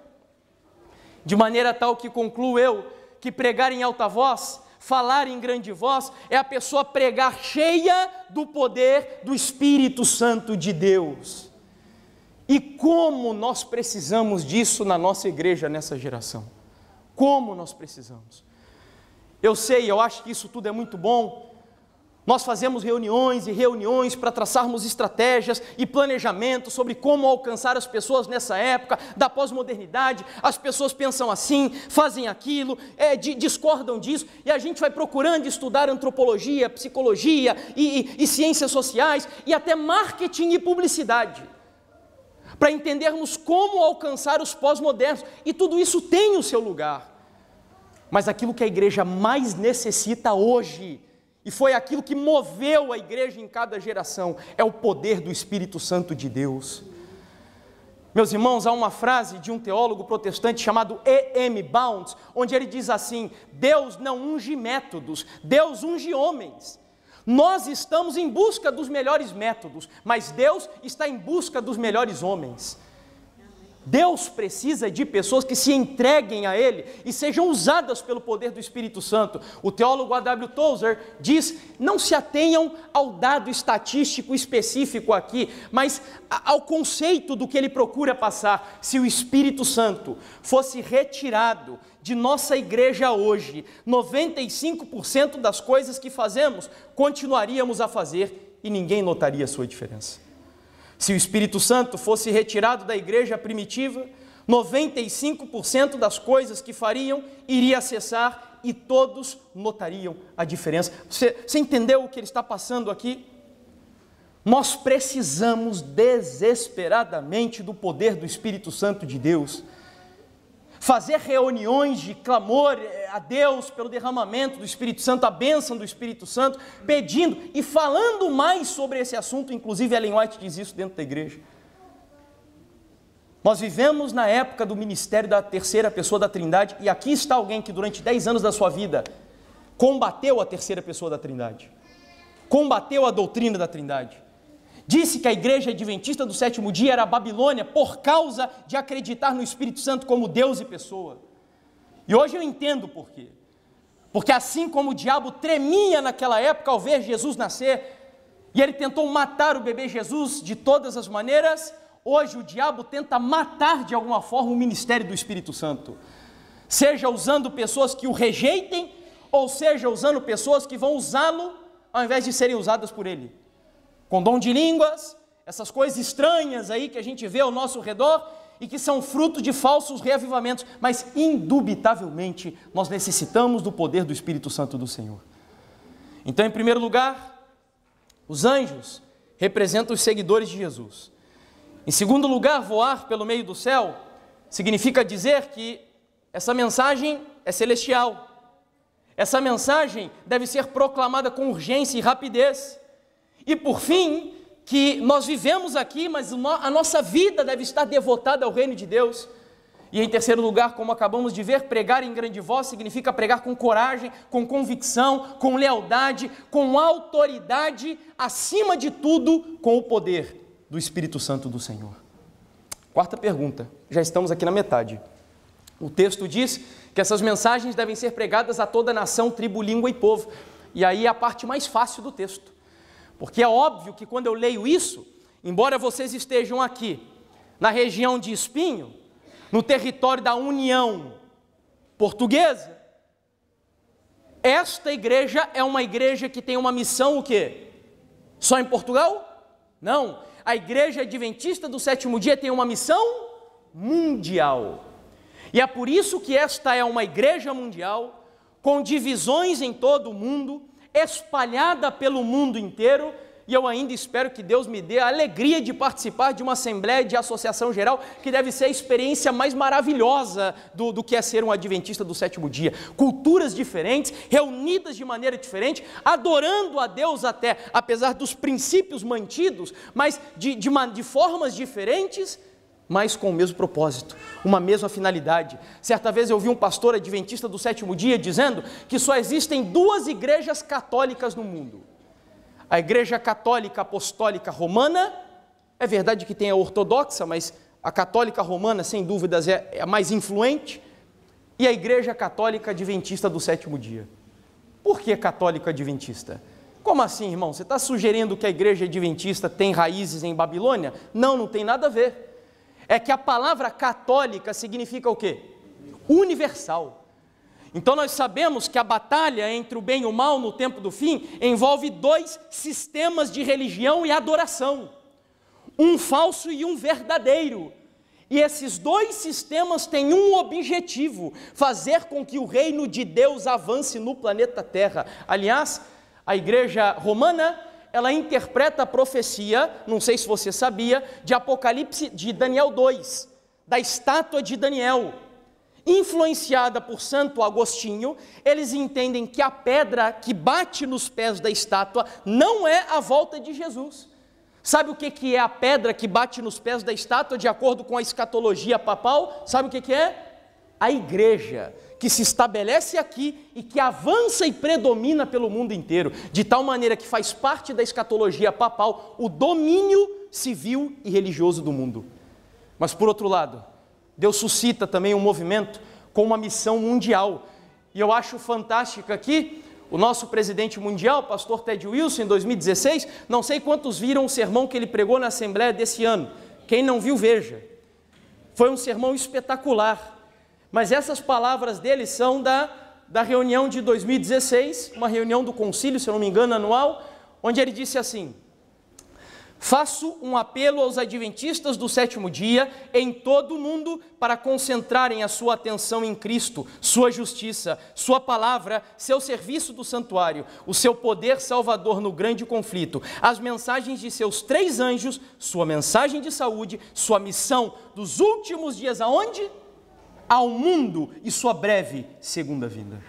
De maneira tal que concluo eu, que pregar em alta voz, falar em grande voz, é a pessoa pregar cheia do poder do Espírito Santo de Deus. E como nós precisamos disso na nossa igreja nessa geração? Como nós precisamos? Eu sei, eu acho que isso tudo é muito bom. Nós fazemos reuniões e reuniões para traçarmos estratégias e planejamento sobre como alcançar as pessoas nessa época da pós-modernidade. As pessoas pensam assim, fazem aquilo, discordam disso, e a gente vai procurando estudar antropologia, psicologia e ciências sociais e até marketing e publicidade, para entendermos como alcançar os pós-modernos, e tudo isso tem o seu lugar. Mas aquilo que a igreja mais necessita hoje, e foi aquilo que moveu a igreja em cada geração, é o poder do Espírito Santo de Deus. Meus irmãos, há uma frase de um teólogo protestante chamado E.M. Bounds, onde ele diz assim: Deus não unge métodos, Deus unge homens. Nós estamos em busca dos melhores métodos, mas Deus está em busca dos melhores homens. Deus precisa de pessoas que se entreguem a Ele e sejam usadas pelo poder do Espírito Santo. O teólogo A.W. Tozer diz, não se atenham ao dado estatístico específico aqui, mas ao conceito do que ele procura passar. Se o Espírito Santo fosse retirado de nossa igreja hoje, 95% das coisas que fazemos, continuaríamos a fazer e ninguém notaria a sua diferença. Se o Espírito Santo fosse retirado da igreja primitiva, 95% das coisas que fariam iria cessar e todos notariam a diferença. Você entendeu o que ele está passando aqui? Nós precisamos desesperadamente do poder do Espírito Santo de Deus. Fazer reuniões de clamor a Deus pelo derramamento do Espírito Santo, a bênção do Espírito Santo, pedindo e falando mais sobre esse assunto, inclusive Ellen White diz isso dentro da igreja. Nós vivemos na época do ministério da terceira pessoa da Trindade, e aqui está alguém que durante 10 anos da sua vida combateu a terceira pessoa da Trindade, combateu a doutrina da Trindade. Disse que a igreja adventista do sétimo dia era a Babilônia por causa de acreditar no Espírito Santo como Deus e pessoa. E hoje eu entendo por quê. Porque assim como o diabo tremia naquela época ao ver Jesus nascer, e ele tentou matar o bebê Jesus de todas as maneiras, hoje o diabo tenta matar de alguma forma o ministério do Espírito Santo. Seja usando pessoas que o rejeitem, ou seja usando pessoas que vão usá-lo ao invés de serem usadas por ele. Com dom de línguas, essas coisas estranhas aí que a gente vê ao nosso redor e que são fruto de falsos reavivamentos, mas indubitavelmente nós necessitamos do poder do Espírito Santo do Senhor. Então, em primeiro lugar, os anjos representam os seguidores de Jesus. Em segundo lugar, voar pelo meio do céu significa dizer que essa mensagem é celestial. Essa mensagem deve ser proclamada com urgência e rapidez. E por fim, que nós vivemos aqui, mas a nossa vida deve estar devotada ao reino de Deus. E em terceiro lugar, como acabamos de ver, pregar em grande voz significa pregar com coragem, com convicção, com lealdade, com autoridade, acima de tudo, com o poder do Espírito Santo do Senhor. Quarta pergunta, já estamos aqui na metade. O texto diz que essas mensagens devem ser pregadas a toda nação, tribo, língua e povo. E aí é a parte mais fácil do texto. Porque é óbvio que quando eu leio isso, embora vocês estejam aqui, na região de Espinho, no território da União Portuguesa, esta igreja é uma igreja que tem uma missão o quê? Só em Portugal? Não, a igreja adventista do sétimo dia tem uma missão mundial. E é por isso que esta é uma igreja mundial, com divisões em todo o mundo, espalhada pelo mundo inteiro, e eu ainda espero que Deus me dê a alegria de participar de uma assembleia de associação geral, que deve ser a experiência mais maravilhosa do que é ser um adventista do sétimo dia. Culturas diferentes, reunidas de maneira diferente, adorando a Deus até, apesar dos princípios mantidos, mas de formas diferentes, mas com o mesmo propósito, uma mesma finalidade. Certa vez eu ouvi um pastor adventista do sétimo dia dizendo que só existem 2 igrejas católicas no mundo. A igreja católica apostólica romana, é verdade que tem a ortodoxa, mas a católica romana, sem dúvidas, é a mais influente, e a igreja católica adventista do sétimo dia. Por que católica adventista? Como assim, irmão? Você está sugerindo que a igreja adventista tem raízes em Babilônia? Não, não tem nada a ver. É que a palavra católica significa o quê? Universal. Então nós sabemos que a batalha entre o bem e o mal no tempo do fim envolve 2 sistemas de religião e adoração. Um falso e um verdadeiro. E esses 2 sistemas têm um objetivo: fazer com que o reino de Deus avance no planeta Terra. Aliás, a igreja romana, ela interpreta a profecia, não sei se você sabia, de Apocalipse de Daniel 2, da estátua de Daniel. Influenciada por Santo Agostinho, eles entendem que a pedra que bate nos pés da estátua não é a volta de Jesus. Sabe o que é a pedra que bate nos pés da estátua, de acordo com a escatologia papal? Sabe o que é? a igreja que se estabelece aqui e que avança e predomina pelo mundo inteiro, de tal maneira que faz parte da escatologia papal o domínio civil e religioso do mundo. Mas por outro lado, Deus suscita também um movimento com uma missão mundial. E eu acho fantástico aqui, o nosso presidente mundial, pastor Ted Wilson, em 2016, não sei quantos viram o sermão que ele pregou na Assembleia desse ano. Quem não viu, veja. Foi um sermão espetacular. Mas essas palavras dele são da reunião de 2016, uma reunião do concílio, se eu não me engano, anual, onde ele disse assim: faço um apelo aos adventistas do sétimo dia em todo o mundo para concentrarem a sua atenção em Cristo, sua justiça, sua palavra, seu serviço do santuário, o seu poder salvador no grande conflito, as mensagens de seus 3 anjos, sua mensagem de saúde, sua missão dos últimos dias aonde? Ao mundo e sua breve segunda vinda.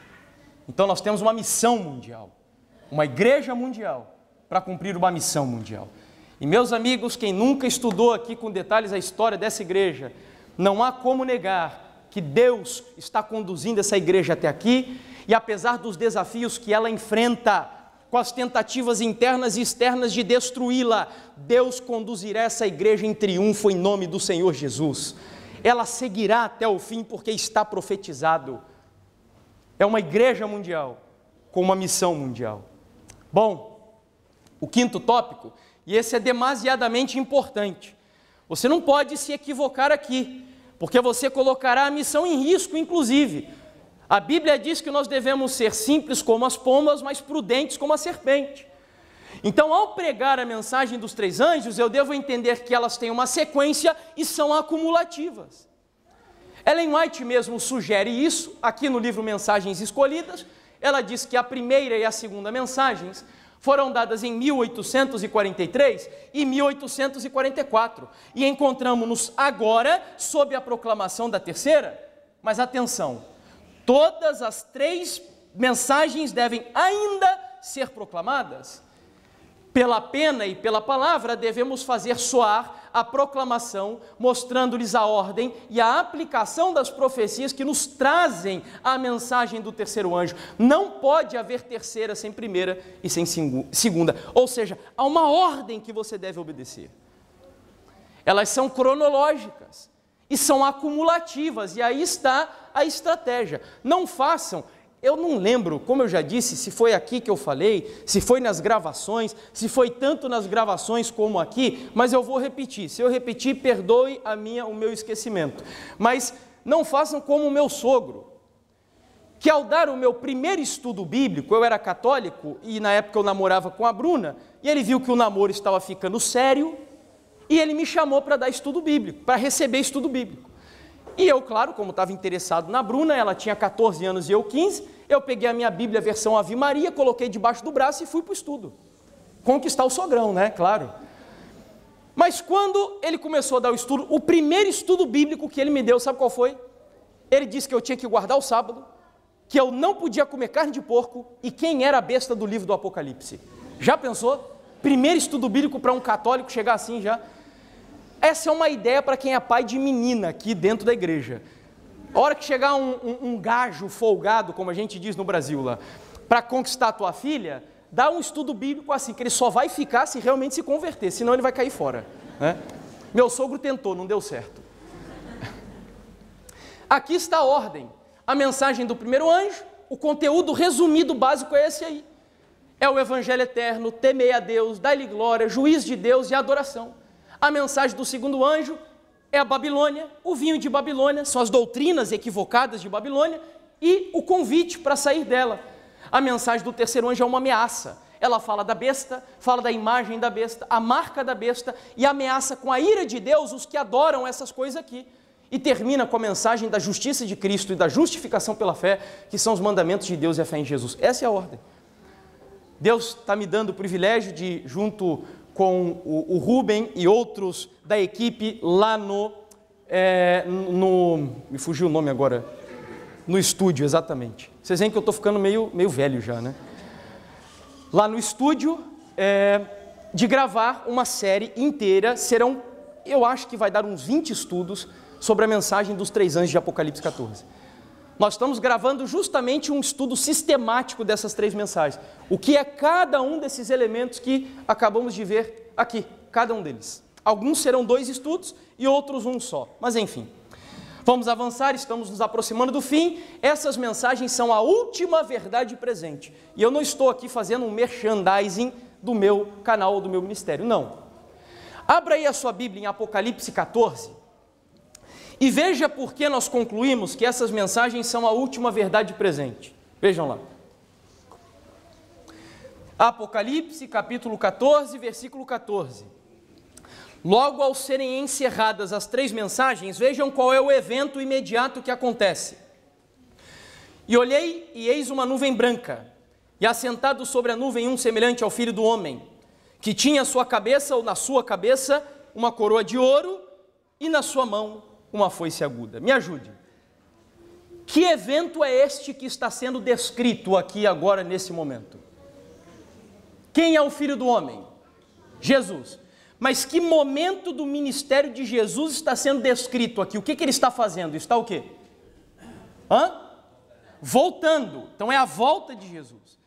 Então nós temos uma missão mundial, uma igreja mundial para cumprir uma missão mundial. E meus amigos, quem nunca estudou aqui com detalhes a história dessa igreja, não há como negar que Deus está conduzindo essa igreja até aqui, e apesar dos desafios que ela enfrenta, com as tentativas internas e externas de destruí-la, Deus conduzirá essa igreja em triunfo em nome do Senhor Jesus. Ela seguirá até o fim porque está profetizado. É uma igreja mundial com uma missão mundial. Bom, o 5º tópico, e esse é demasiadamente importante. Você não pode se equivocar aqui, porque você colocará a missão em risco, inclusive. A Bíblia diz que nós devemos ser simples como as pombas, mas prudentes como a serpente. Então, ao pregar a mensagem dos 3 anjos, eu devo entender que elas têm uma sequência e são acumulativas. Ellen White mesmo sugere isso, aqui no livro Mensagens Escolhidas. Ela diz que a primeira e a segunda mensagens foram dadas em 1843 e 1844, e encontramos-nos agora sob a proclamação da terceira. Mas atenção, todas as 3 mensagens devem ainda ser proclamadas. Pela pena e pela palavra devemos fazer soar a proclamação, mostrando-lhes a ordem e a aplicação das profecias que nos trazem a mensagem do terceiro anjo. Não pode haver terceira sem primeira e sem segunda, ou seja, há uma ordem que você deve obedecer. Elas são cronológicas e são acumulativas, e aí está a estratégia. Não façam. Eu não lembro, como eu já disse, se foi aqui que eu falei, se foi nas gravações, se foi tanto nas gravações como aqui, mas eu vou repetir. Se eu repetir, perdoe o meu esquecimento. Mas não façam como o meu sogro, que ao dar o meu primeiro estudo bíblico, eu era católico e na época eu namorava com a Bruna, e ele viu que o namoro estava ficando sério, e ele me chamou para dar estudo bíblico, para receber estudo bíblico. E eu, claro, como estava interessado na Bruna, ela tinha 14 anos e eu 15, eu peguei a minha Bíblia, versão Ave Maria, coloquei debaixo do braço e fui para o estudo. Conquistar o sogrão, né? Claro. Mas quando ele começou a dar o estudo, o primeiro estudo bíblico que ele me deu, sabe qual foi? Ele disse que eu tinha que guardar o sábado, que eu não podia comer carne de porco e quem era a besta do livro do Apocalipse. Já pensou? Primeiro estudo bíblico para um católico chegar assim já. Essa é uma ideia para quem é pai de menina aqui dentro da igreja. A hora que chegar um gajo folgado, como a gente diz no Brasil lá, para conquistar a tua filha, dá um estudo bíblico assim, que ele só vai ficar se realmente se converter, senão ele vai cair fora, né? Meu sogro tentou, não deu certo. Aqui está a ordem, a mensagem do primeiro anjo, o conteúdo resumido básico é esse aí. É o evangelho eterno, temei a Deus, dai-lhe glória, juiz de Deus e adoração. A mensagem do segundo anjo é a Babilônia, o vinho de Babilônia, são as doutrinas equivocadas de Babilônia e o convite para sair dela. A mensagem do terceiro anjo é uma ameaça. Ela fala da besta, fala da imagem da besta, a marca da besta e ameaça com a ira de Deus os que adoram essas coisas aqui. E termina com a mensagem da justiça de Cristo e da justificação pela fé, que são os mandamentos de Deus e a fé em Jesus. Essa é a ordem. Deus está me dando o privilégio de, junto com o Rubem e outros da equipe lá me fugiu o nome agora, no estúdio, exatamente. Vocês veem que eu estou ficando meio velho já, né? Lá no estúdio, de gravar uma série inteira, serão eu acho que vai dar uns 20 estudos sobre a mensagem dos 3 anjos de Apocalipse 14. Nós estamos gravando justamente um estudo sistemático dessas 3 mensagens. O que é cada um desses elementos que acabamos de ver aqui, cada um deles. Alguns serão 2 estudos e outros um só, mas enfim. Vamos avançar, estamos nos aproximando do fim. Essas mensagens são a última verdade presente. E eu não estou aqui fazendo um merchandising do meu canal ou do meu ministério, não. Abra aí a sua Bíblia em Apocalipse 14 e veja por que nós concluímos que essas mensagens são a última verdade presente. Vejam lá. Apocalipse capítulo 14, versículo 14. Logo ao serem encerradas as 3 mensagens, vejam qual é o evento imediato que acontece. E olhei, e eis uma nuvem branca, e assentado sobre a nuvem um semelhante ao Filho do Homem, que tinha sua cabeça, ou na sua cabeça, uma coroa de ouro, e na sua mão uma foice aguda. Me ajude. Que evento é este que está sendo descrito aqui agora, nesse momento? Quem é o Filho do Homem? Jesus. Mas que momento do ministério de Jesus está sendo descrito aqui? O que ele está fazendo? Está o quê? Voltando. Então é a volta de Jesus.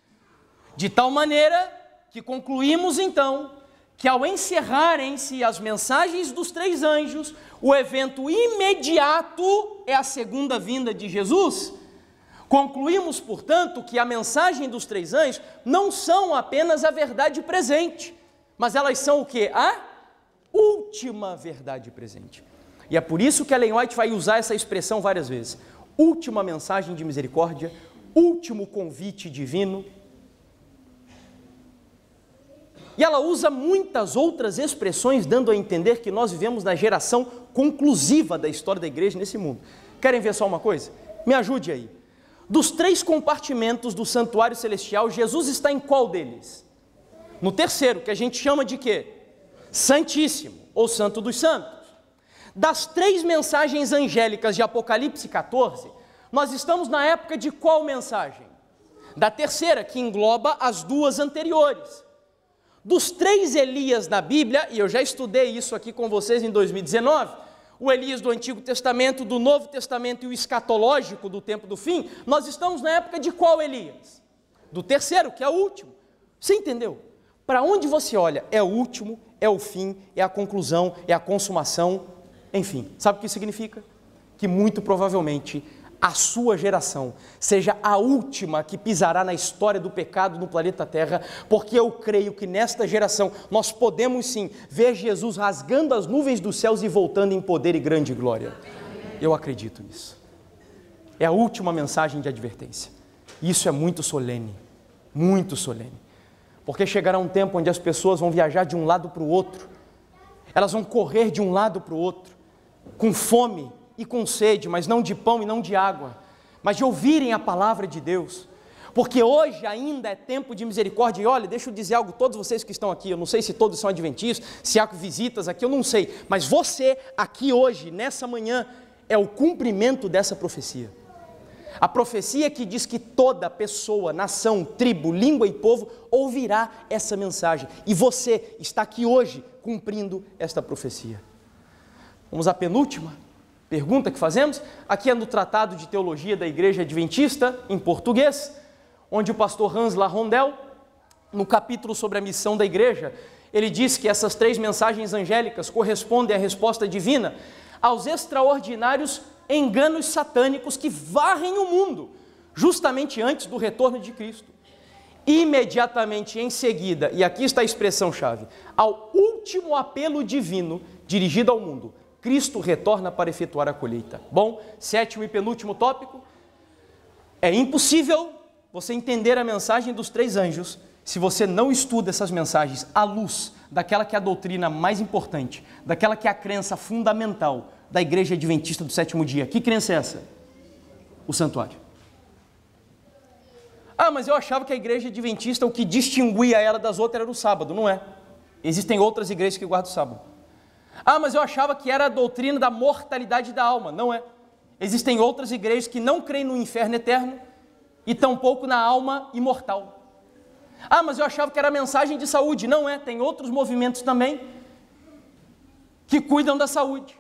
De tal maneira que concluímos então que ao encerrarem-se as mensagens dos 3 anjos, o evento imediato é a segunda vinda de Jesus. Concluímos, portanto, que a mensagem dos 3 anjos não são apenas a verdade presente, mas elas são o quê? A última verdade presente. E é por isso que Ellen White vai usar essa expressão várias vezes. Última mensagem de misericórdia, último convite divino. E ela usa muitas outras expressões, dando a entender que nós vivemos na geração conclusiva da história da igreja nesse mundo. Querem ver só uma coisa? Me ajude aí. Dos 3 compartimentos do santuário celestial, Jesus está em qual deles? No terceiro, que a gente chama de quê? Santíssimo, ou Santo dos Santos. Das 3 mensagens angélicas de Apocalipse 14, nós estamos na época de qual mensagem? Da terceira, que engloba as 2 anteriores. Dos 3 Elias na Bíblia, e eu já estudei isso aqui com vocês em 2019, o Elias do Antigo Testamento, do Novo Testamento e o escatológico do tempo do fim, nós estamos na época de qual Elias? Do terceiro, que é o último. Você entendeu? Para onde você olha, é o último, é o fim, é a conclusão, é a consumação, enfim. Sabe o que isso significa? Que muito provavelmente a sua geração seja a última que pisará na história do pecado no planeta Terra, porque eu creio que nesta geração nós podemos sim ver Jesus rasgando as nuvens dos céus e voltando em poder e grande glória. Eu acredito nisso. É a última mensagem de advertência. Isso é muito solene, porque chegará um tempo onde as pessoas vão viajar de um lado para o outro, elas vão correr de um lado para o outro, com fome e com sede, mas não de pão e não de água, mas de ouvirem a palavra de Deus, porque hoje ainda é tempo de misericórdia. E olha, deixa eu dizer algo, todos vocês que estão aqui, eu não sei se todos são adventistas, se há visitas aqui, eu não sei, mas você aqui hoje, nessa manhã, é o cumprimento dessa profecia. A profecia que diz que toda pessoa, nação, tribo, língua e povo ouvirá essa mensagem, e você está aqui hoje cumprindo esta profecia. Vamos à penúltima pergunta que fazemos, aqui é no Tratado de Teologia da Igreja Adventista, em português, onde o pastor Hans Larondel, no capítulo sobre a missão da igreja, ele diz que essas 3 mensagens angélicas correspondem à resposta divina aos extraordinários enganos satânicos que varrem o mundo, justamente antes do retorno de Cristo. Imediatamente em seguida, e aqui está a expressão-chave, ao último apelo divino dirigido ao mundo, Cristo retorna para efetuar a colheita. Bom, 7º e penúltimo tópico. É impossível você entender a mensagem dos 3 anjos se você não estuda essas mensagens à luz daquela que é a doutrina mais importante, daquela que é a crença fundamental da Igreja Adventista do 7º dia. Que crença é essa? O santuário. Ah, mas eu achava que a Igreja Adventista, o que distinguia ela das outras era o sábado. Não é. Existem outras igrejas que guardam o sábado. Ah, mas eu achava que era a doutrina da mortalidade da alma. Não é. Existem outras igrejas que não creem no inferno eterno e tampouco na alma imortal. Ah, mas eu achava que era a mensagem de saúde. Não é. Tem outros movimentos também que cuidam da saúde.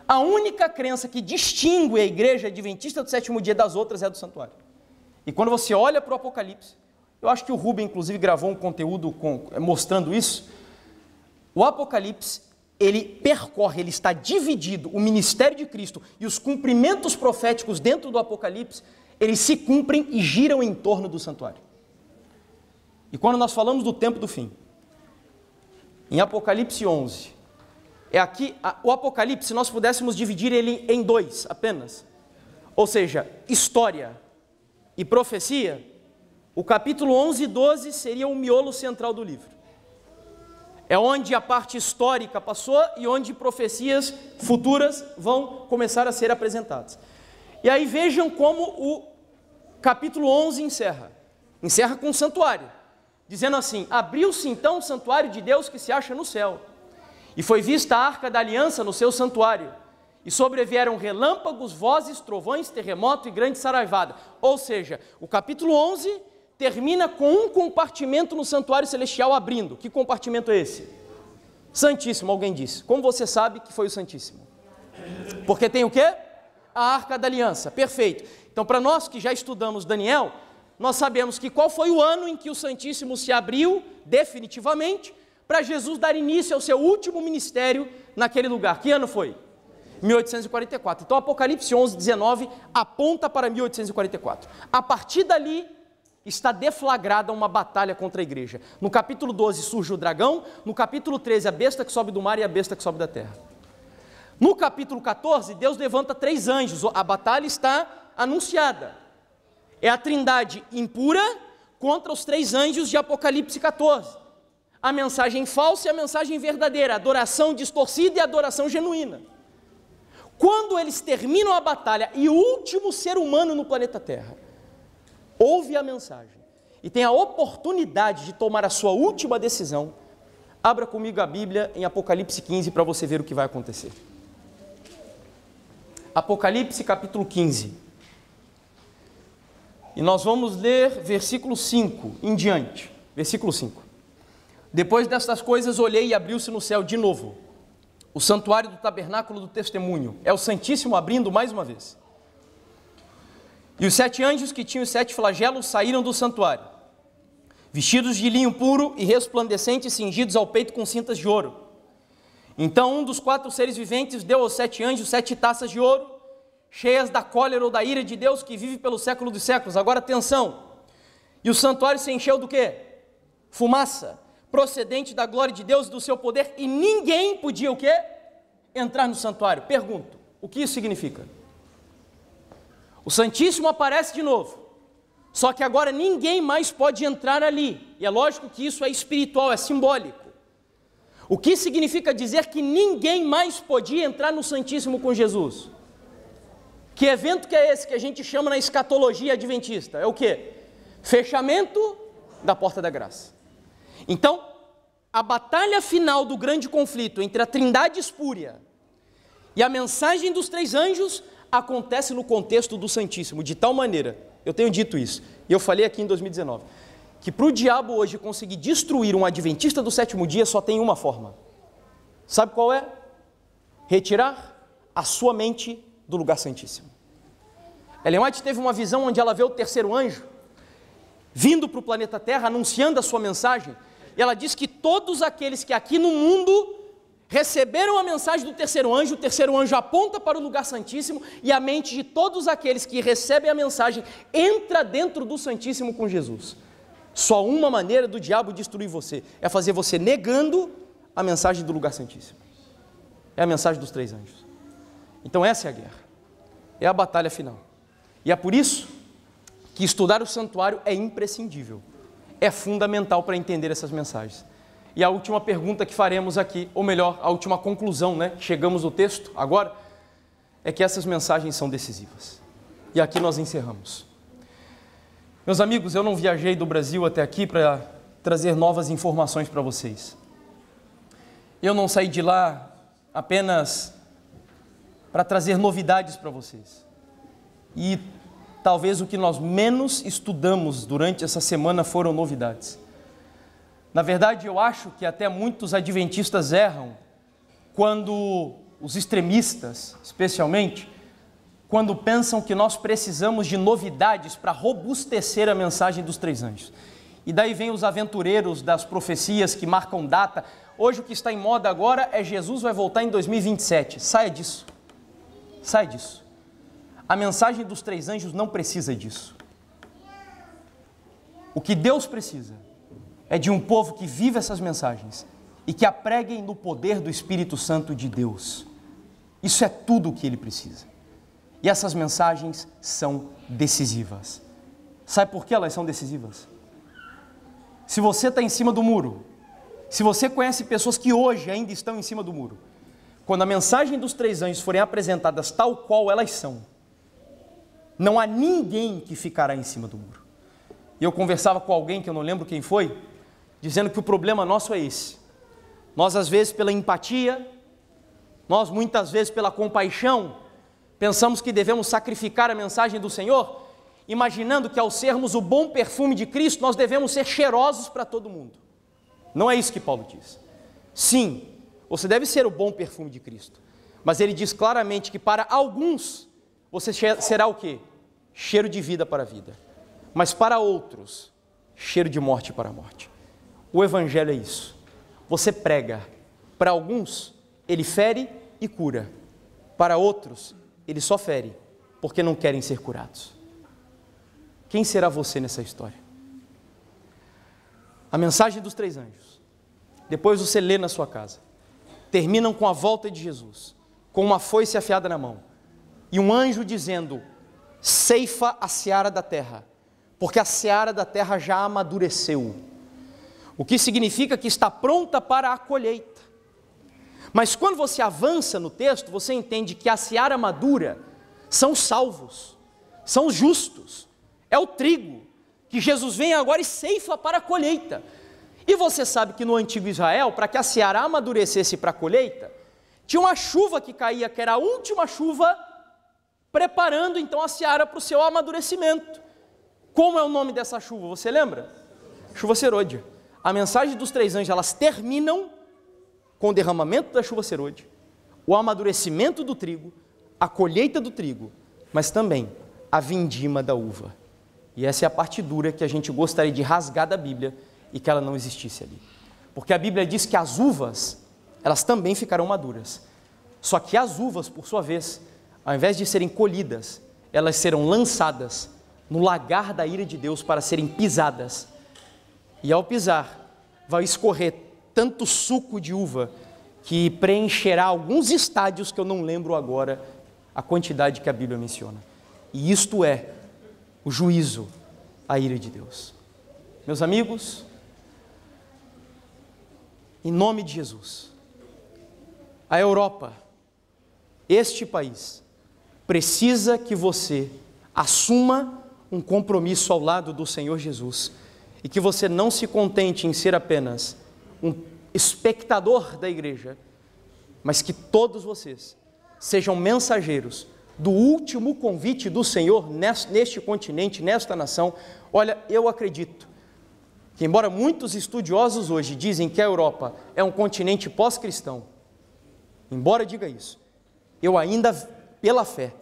A única crença que distingue a igreja adventista do sétimo dia das outras é a do santuário. E quando você olha para o Apocalipse, eu acho que o Rubem, inclusive, gravou um conteúdo mostrando isso. O Apocalipse, ele percorre, ele está dividido, o ministério de Cristo e os cumprimentos proféticos dentro do Apocalipse, eles se cumprem e giram em torno do santuário. E quando nós falamos do tempo do fim, em Apocalipse 11, o Apocalipse, se nós pudéssemos dividir ele em dois apenas, ou seja, história e profecia, o capítulo 11 e 12 seria o miolo central do livro. É onde a parte histórica passou e onde profecias futuras vão começar a ser apresentadas. E aí vejam como o capítulo 11 encerra com o santuário, dizendo assim: abriu-se então o santuário de Deus que se acha no céu, e foi vista a arca da aliança no seu santuário, e sobrevieram relâmpagos, vozes, trovões, terremoto e grande saraivada. Ou seja, o capítulo 11 termina com um compartimento no santuário celestial abrindo. Que compartimento é esse? Santíssimo, alguém disse. Como você sabe que foi o Santíssimo? Porque tem o quê? A arca da aliança. Perfeito. Então, para nós que já estudamos Daniel, nós sabemos que qual foi o ano em que o Santíssimo se abriu definitivamente para Jesus dar início ao seu último ministério naquele lugar. Que ano foi? 1844. Então, Apocalipse 11, 19 aponta para 1844. A partir dali, está deflagrada uma batalha contra a igreja. No capítulo 12 surge o dragão, no capítulo 13 a besta que sobe do mar e a besta que sobe da terra. No capítulo 14, Deus levanta 3 anjos, a batalha está anunciada. É a trindade impura contra os 3 anjos de Apocalipse 14. A mensagem falsa e a mensagem verdadeira, a adoração distorcida e a adoração genuína. Quando eles terminam a batalha e o último ser humano no planeta Terra ouve a mensagem e tem a oportunidade de tomar a sua última decisão, abra comigo a Bíblia em Apocalipse 15 para você ver o que vai acontecer. Apocalipse capítulo 15. E nós vamos ler versículo 5 em diante. Versículo 5. Depois destas coisas olhei e abriu-se no céu de novo o santuário do tabernáculo do testemunho. É o Santíssimo abrindo mais uma vez. E os 7 anjos que tinham os 7 flagelos saíram do santuário, vestidos de linho puro e resplandecente, cingidos ao peito com cintas de ouro. Então um dos 4 seres viventes deu aos 7 anjos 7 taças de ouro, cheias da cólera ou da ira de Deus que vive pelo século dos séculos. Agora atenção, e o santuário se encheu do quê? Fumaça, procedente da glória de Deus e do seu poder, e ninguém podia o quê? Entrar no santuário. Pergunto, o que isso significa? O Santíssimo aparece de novo, só que agora ninguém mais pode entrar ali, e é lógico que isso é espiritual, é simbólico. O que significa dizer que ninguém mais podia entrar no Santíssimo com Jesus? Que evento que é esse que a gente chama na escatologia adventista? É o quê? Fechamento da porta da graça. Então, a batalha final do grande conflito entre a trindade espúria e a mensagem dos 3 anjos acontece no contexto do Santíssimo, de tal maneira, eu tenho dito isso, e eu falei aqui em 2019, que para o diabo hoje conseguir destruir um adventista do sétimo dia só tem uma forma. Sabe qual é? Retirar a sua mente do lugar santíssimo. Ellen White teve uma visão onde ela vê o 3º anjo vindo para o planeta Terra, anunciando a sua mensagem, e ela diz que todos aqueles que aqui no mundo receberam a mensagem do 3º anjo, o 3º anjo aponta para o lugar santíssimo, e a mente de todos aqueles que recebem a mensagem entra dentro do Santíssimo com Jesus. Só uma maneira do diabo destruir você, é fazer você negando a mensagem do lugar santíssimo. É a mensagem dos 3 anjos. Então essa é a guerra, é a batalha final. E é por isso que estudar o santuário é imprescindível, é fundamental para entender essas mensagens. E a última pergunta que faremos aqui, ou melhor, a última conclusão, chegamos no texto agora, é que essas mensagens são decisivas. E aqui nós encerramos. Meus amigos, eu não viajei do Brasil até aqui para trazer novas informações para vocês. Eu não saí de lá apenas para trazer novidades para vocês. E talvez o que nós menos estudamos durante essa semana foram novidades. Na verdade, eu acho que até muitos adventistas erram quando os extremistas, especialmente, quando pensam que nós precisamos de novidades para robustecer a mensagem dos três anjos. E daí vem os aventureiros das profecias que marcam data. Hoje o que está em moda agora é Jesus vai voltar em 2027. Saia disso. Saia disso. A mensagem dos três anjos não precisa disso. O que Deus precisa é de um povo que vive essas mensagens e que a preguem no poder do Espírito Santo de Deus. Isso é tudo o que Ele precisa. E essas mensagens são decisivas. Sabe por que elas são decisivas? Se você está em cima do muro, se você conhece pessoas que hoje ainda estão em cima do muro, quando a mensagem dos três anjos forem apresentadas tal qual elas são, não há ninguém que ficará em cima do muro. E eu conversava com alguém, que eu não lembro quem foi, dizendo que o problema nosso é esse. Nós, às vezes, pela empatia, nós, muitas vezes, pela compaixão, pensamos que devemos sacrificar a mensagem do Senhor, imaginando que ao sermos o bom perfume de Cristo, nós devemos ser cheirosos para todo mundo. Não é isso que Paulo diz. Sim, você deve ser o bom perfume de Cristo, mas ele diz claramente que para alguns, você será o quê? Cheiro de vida para a vida, mas para outros, cheiro de morte para a morte. O Evangelho é isso. Você prega, para alguns, ele fere e cura, para outros, ele só fere, porque não querem ser curados. Quem será você nessa história? A mensagem dos três anjos, depois você lê na sua casa, terminam com a volta de Jesus, com uma foice afiada na mão, e um anjo dizendo, ceifa a seara da terra, porque a seara da terra já amadureceu, o que significa que está pronta para a colheita. Mas quando você avança no texto, você entende que a seara madura são os salvos, são os justos, é o trigo, que Jesus vem agora e ceifa para a colheita. E você sabe que no antigo Israel, para que a seara amadurecesse para a colheita, tinha uma chuva que caía, que era a última chuva, preparando então a seara para o seu amadurecimento. Como é o nome dessa chuva, você lembra? Chuva serôdia. A mensagem dos três anjos, elas terminam com o derramamento da chuva serôdia, o amadurecimento do trigo, a colheita do trigo, mas também a vindima da uva. E essa é a parte dura que a gente gostaria de rasgar da Bíblia e que ela não existisse ali. Porque a Bíblia diz que as uvas, elas também ficarão maduras. Só que as uvas, por sua vez, ao invés de serem colhidas, elas serão lançadas no lagar da ira de Deus para serem pisadas. E ao pisar, vai escorrer tanto suco de uva que preencherá alguns estádios que eu não lembro agora a quantidade que a Bíblia menciona. E isto é o juízo, a ira de Deus. Meus amigos, em nome de Jesus, a Europa, este país, precisa que você assuma um compromisso ao lado do Senhor Jesus e que você não se contente em ser apenas um espectador da igreja, mas que todos vocês sejam mensageiros do último convite do Senhor neste continente, nesta nação. Olha, eu acredito que, embora muitos estudiosos hoje dizem que a Europa é um continente pós-cristão, embora diga isso, eu ainda, pela fé,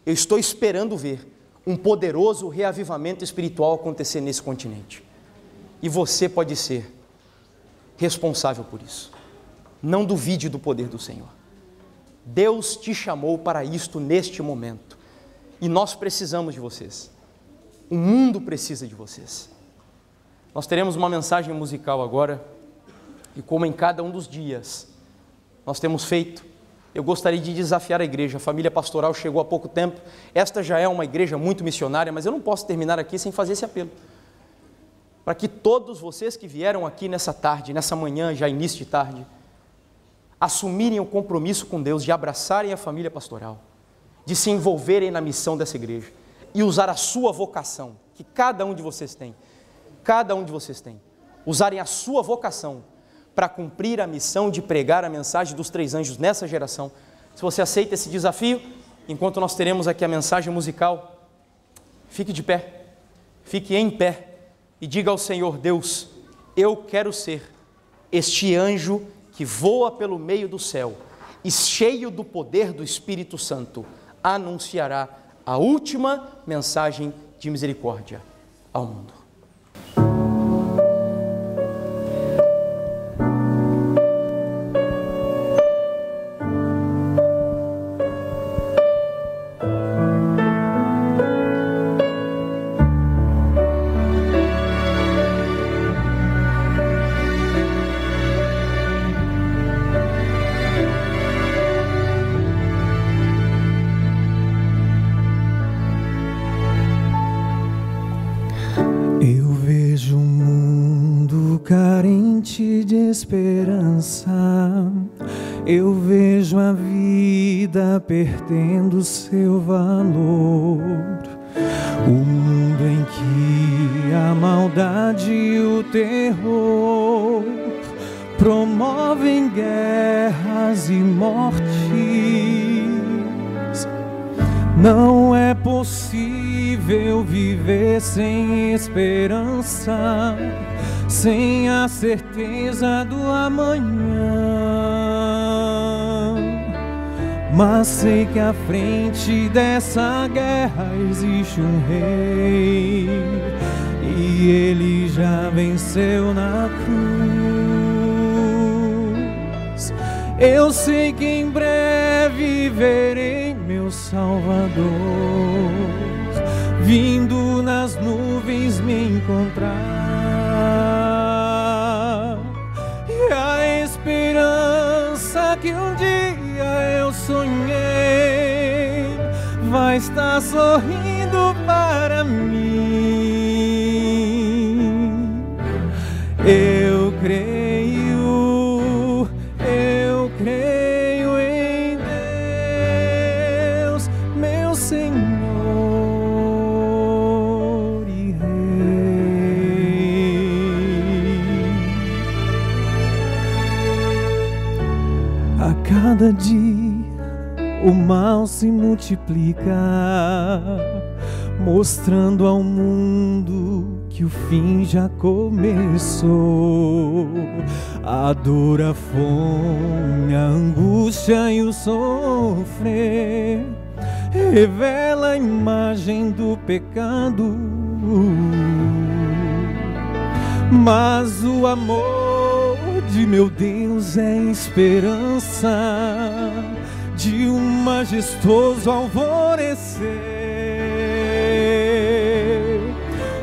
eu estou esperando ver um poderoso reavivamento espiritual acontecer nesse continente. E você pode ser responsável por isso. Não duvide do poder do Senhor. Deus te chamou para isto neste momento. E nós precisamos de vocês. O mundo precisa de vocês. Nós teremos uma mensagem musical agora. E como em cada um dos dias nós temos feito, eu gostaria de desafiar a igreja. A família pastoral chegou há pouco tempo. Esta já é uma igreja muito missionária, mas eu não posso terminar aqui sem fazer esse apelo. Para que todos vocês que vieram aqui nessa tarde, nessa manhã, já início de tarde, assumirem o compromisso com Deus de abraçarem a família pastoral, de se envolverem na missão dessa igreja e usar a sua vocação, que cada um de vocês tem, usarem a sua vocação para cumprir a missão de pregar a mensagem dos três anjos nessa geração. Se você aceita esse desafio, enquanto nós teremos aqui a mensagem musical, fique de pé, fique em pé e diga ao Senhor: Deus, eu quero ser este anjo que que voa pelo meio do céu e cheio do poder do Espírito Santo, anunciará a última mensagem de misericórdia ao mundo. Carente de esperança, eu vejo a vida perdendo seu valor. O mundo em que a maldade e o terror promovem guerras e mortes. Não é possível viver sem esperança, sem a certeza do amanhã. Mas sei que à frente dessa guerra existe um rei, e ele já venceu na cruz. Eu sei que em breve verei meu Salvador vindo nas nuvens me encontrar. E a esperança que um dia eu sonhei vai estar sorrindo para mim. Eu creio em Deus, meu Senhor e Rei. A cada dia o mal se multiplica, mostrando ao mundo que o fim já começou. A dor, a fome, a angústia e o sofrer revela a imagem do pecado. Mas o amor de meu Deus é esperança de um majestoso alvorecer.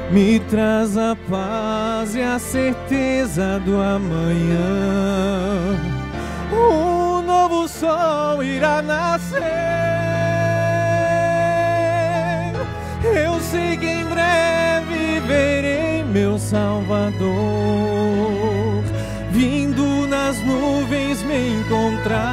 Me traz a paz e a certeza do amanhã. Um novo sol irá nascer. Eu sei que em breve verei meu Salvador vindo nas nuvens me encontrar.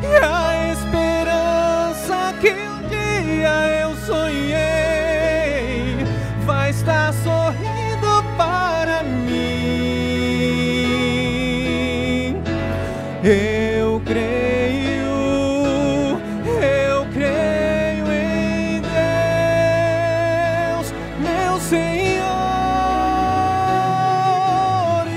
E a esperança que um dia eu sonhei vai estar sorrindo para mim. Eu creio em Deus, meu Senhor e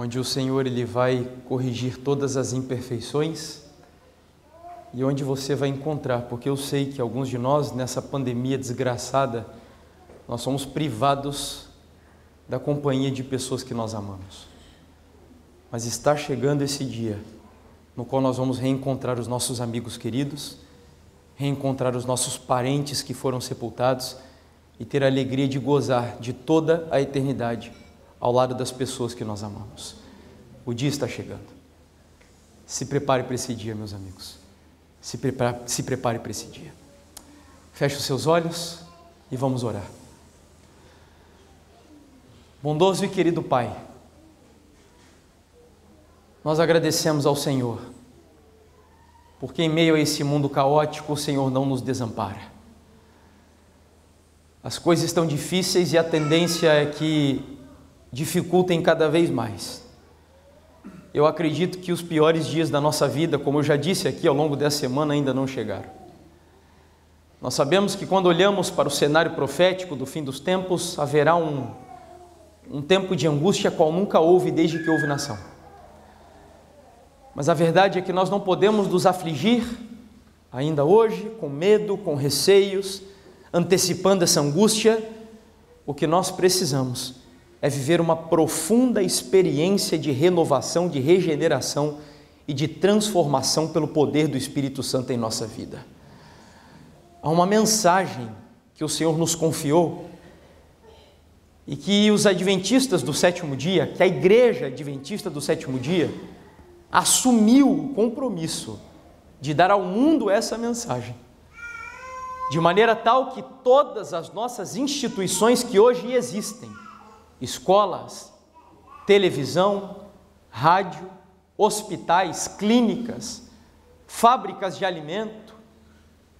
onde o Senhor Ele vai corrigir todas as imperfeições e onde você vai encontrar, porque eu sei que alguns de nós, nessa pandemia desgraçada, nós somos privados da companhia de pessoas que nós amamos. Mas está chegando esse dia no qual nós vamos reencontrar os nossos amigos queridos, reencontrar os nossos parentes que foram sepultados e ter a alegria de gozar de toda a eternidade ao lado das pessoas que nós amamos. O dia está chegando. Se prepare para esse dia, meus amigos. Se prepare para esse dia. Feche os seus olhos e vamos orar. Bondoso e querido Pai, nós agradecemos ao Senhor, porque em meio a esse mundo caótico, o Senhor não nos desampara. As coisas estão difíceis e a tendência é que dificultem cada vez mais. Eu acredito que os piores dias da nossa vida, como eu já disse aqui ao longo dessa semana, ainda não chegaram. Nós sabemos que quando olhamos para o cenário profético do fim dos tempos, haverá um tempo de angústia qual nunca houve desde que houve nação. Mas a verdade é que nós não podemos nos afligir ainda hoje, com medo, com receios, antecipando essa angústia. O que nós precisamos é viver uma profunda experiência de renovação, de regeneração e de transformação pelo poder do Espírito Santo em nossa vida. Há uma mensagem que o Senhor nos confiou e que os adventistas do sétimo dia, que a igreja adventista do sétimo dia, assumiu o compromisso de dar ao mundo essa mensagem, de maneira tal que todas as nossas instituições que hoje existem, escolas, televisão, rádio, hospitais, clínicas, fábricas de alimento,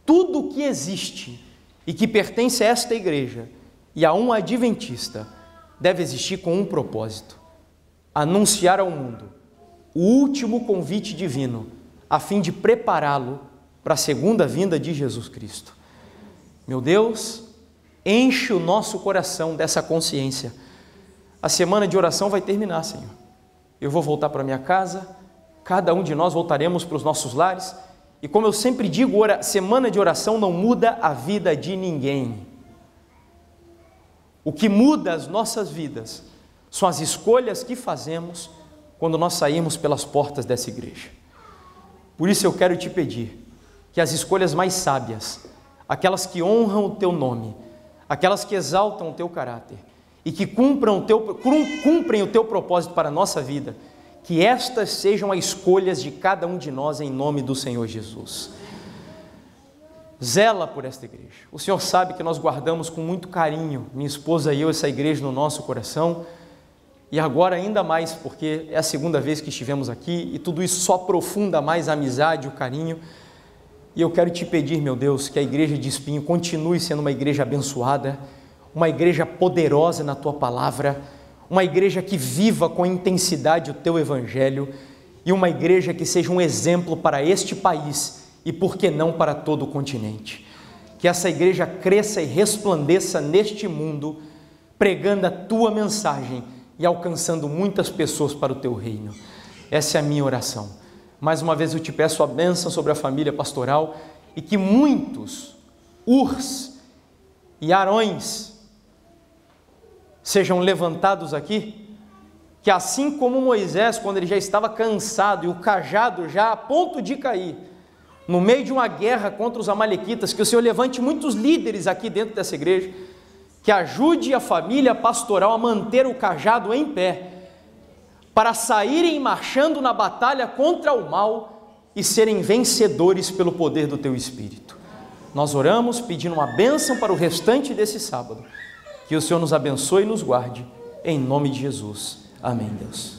tudo o que existe e que pertence a esta igreja e a um adventista deve existir com um propósito: anunciar ao mundo o último convite divino, a fim de prepará-lo para a segunda vinda de Jesus Cristo. Meu Deus, enche o nosso coração dessa consciência. A semana de oração vai terminar, Senhor. Eu vou voltar para minha casa, cada um de nós voltaremos para os nossos lares, e como eu sempre digo, semana de oração não muda a vida de ninguém. O que muda as nossas vidas são as escolhas que fazemos quando nós sairmos pelas portas dessa igreja. Por isso eu quero te pedir que as escolhas mais sábias, aquelas que honram o teu nome, aquelas que exaltam o teu caráter e que cumprem o teu propósito para a nossa vida, que estas sejam as escolhas de cada um de nós em nome do Senhor Jesus. Zela por esta igreja. O Senhor sabe que nós guardamos com muito carinho, minha esposa e eu, essa igreja no nosso coração. E agora ainda mais, porque é a segunda vez que estivemos aqui e tudo isso só aprofunda mais a amizade, o carinho. E eu quero te pedir, meu Deus, que a igreja de Espinho continue sendo uma igreja abençoada, uma igreja poderosa na Tua Palavra, uma igreja que viva com intensidade o Teu Evangelho e uma igreja que seja um exemplo para este país e, por que não, para todo o continente. Que essa igreja cresça e resplandeça neste mundo, pregando a Tua mensagem e alcançando muitas pessoas para o Teu reino. Essa é a minha oração. Mais uma vez eu te peço a bênção sobre a família pastoral e que muitos Urs e Arões sejam levantados aqui, que assim como Moisés, quando ele já estava cansado e o cajado já a ponto de cair, no meio de uma guerra contra os amalequitas, que o Senhor levante muitos líderes aqui dentro dessa igreja, que ajude a família pastoral a manter o cajado em pé, para saírem marchando na batalha contra o mal e serem vencedores pelo poder do Teu Espírito. Nós oramos pedindo uma bênção para o restante desse sábado. Que o Senhor nos abençoe e nos guarde, em nome de Jesus. Amém, Deus.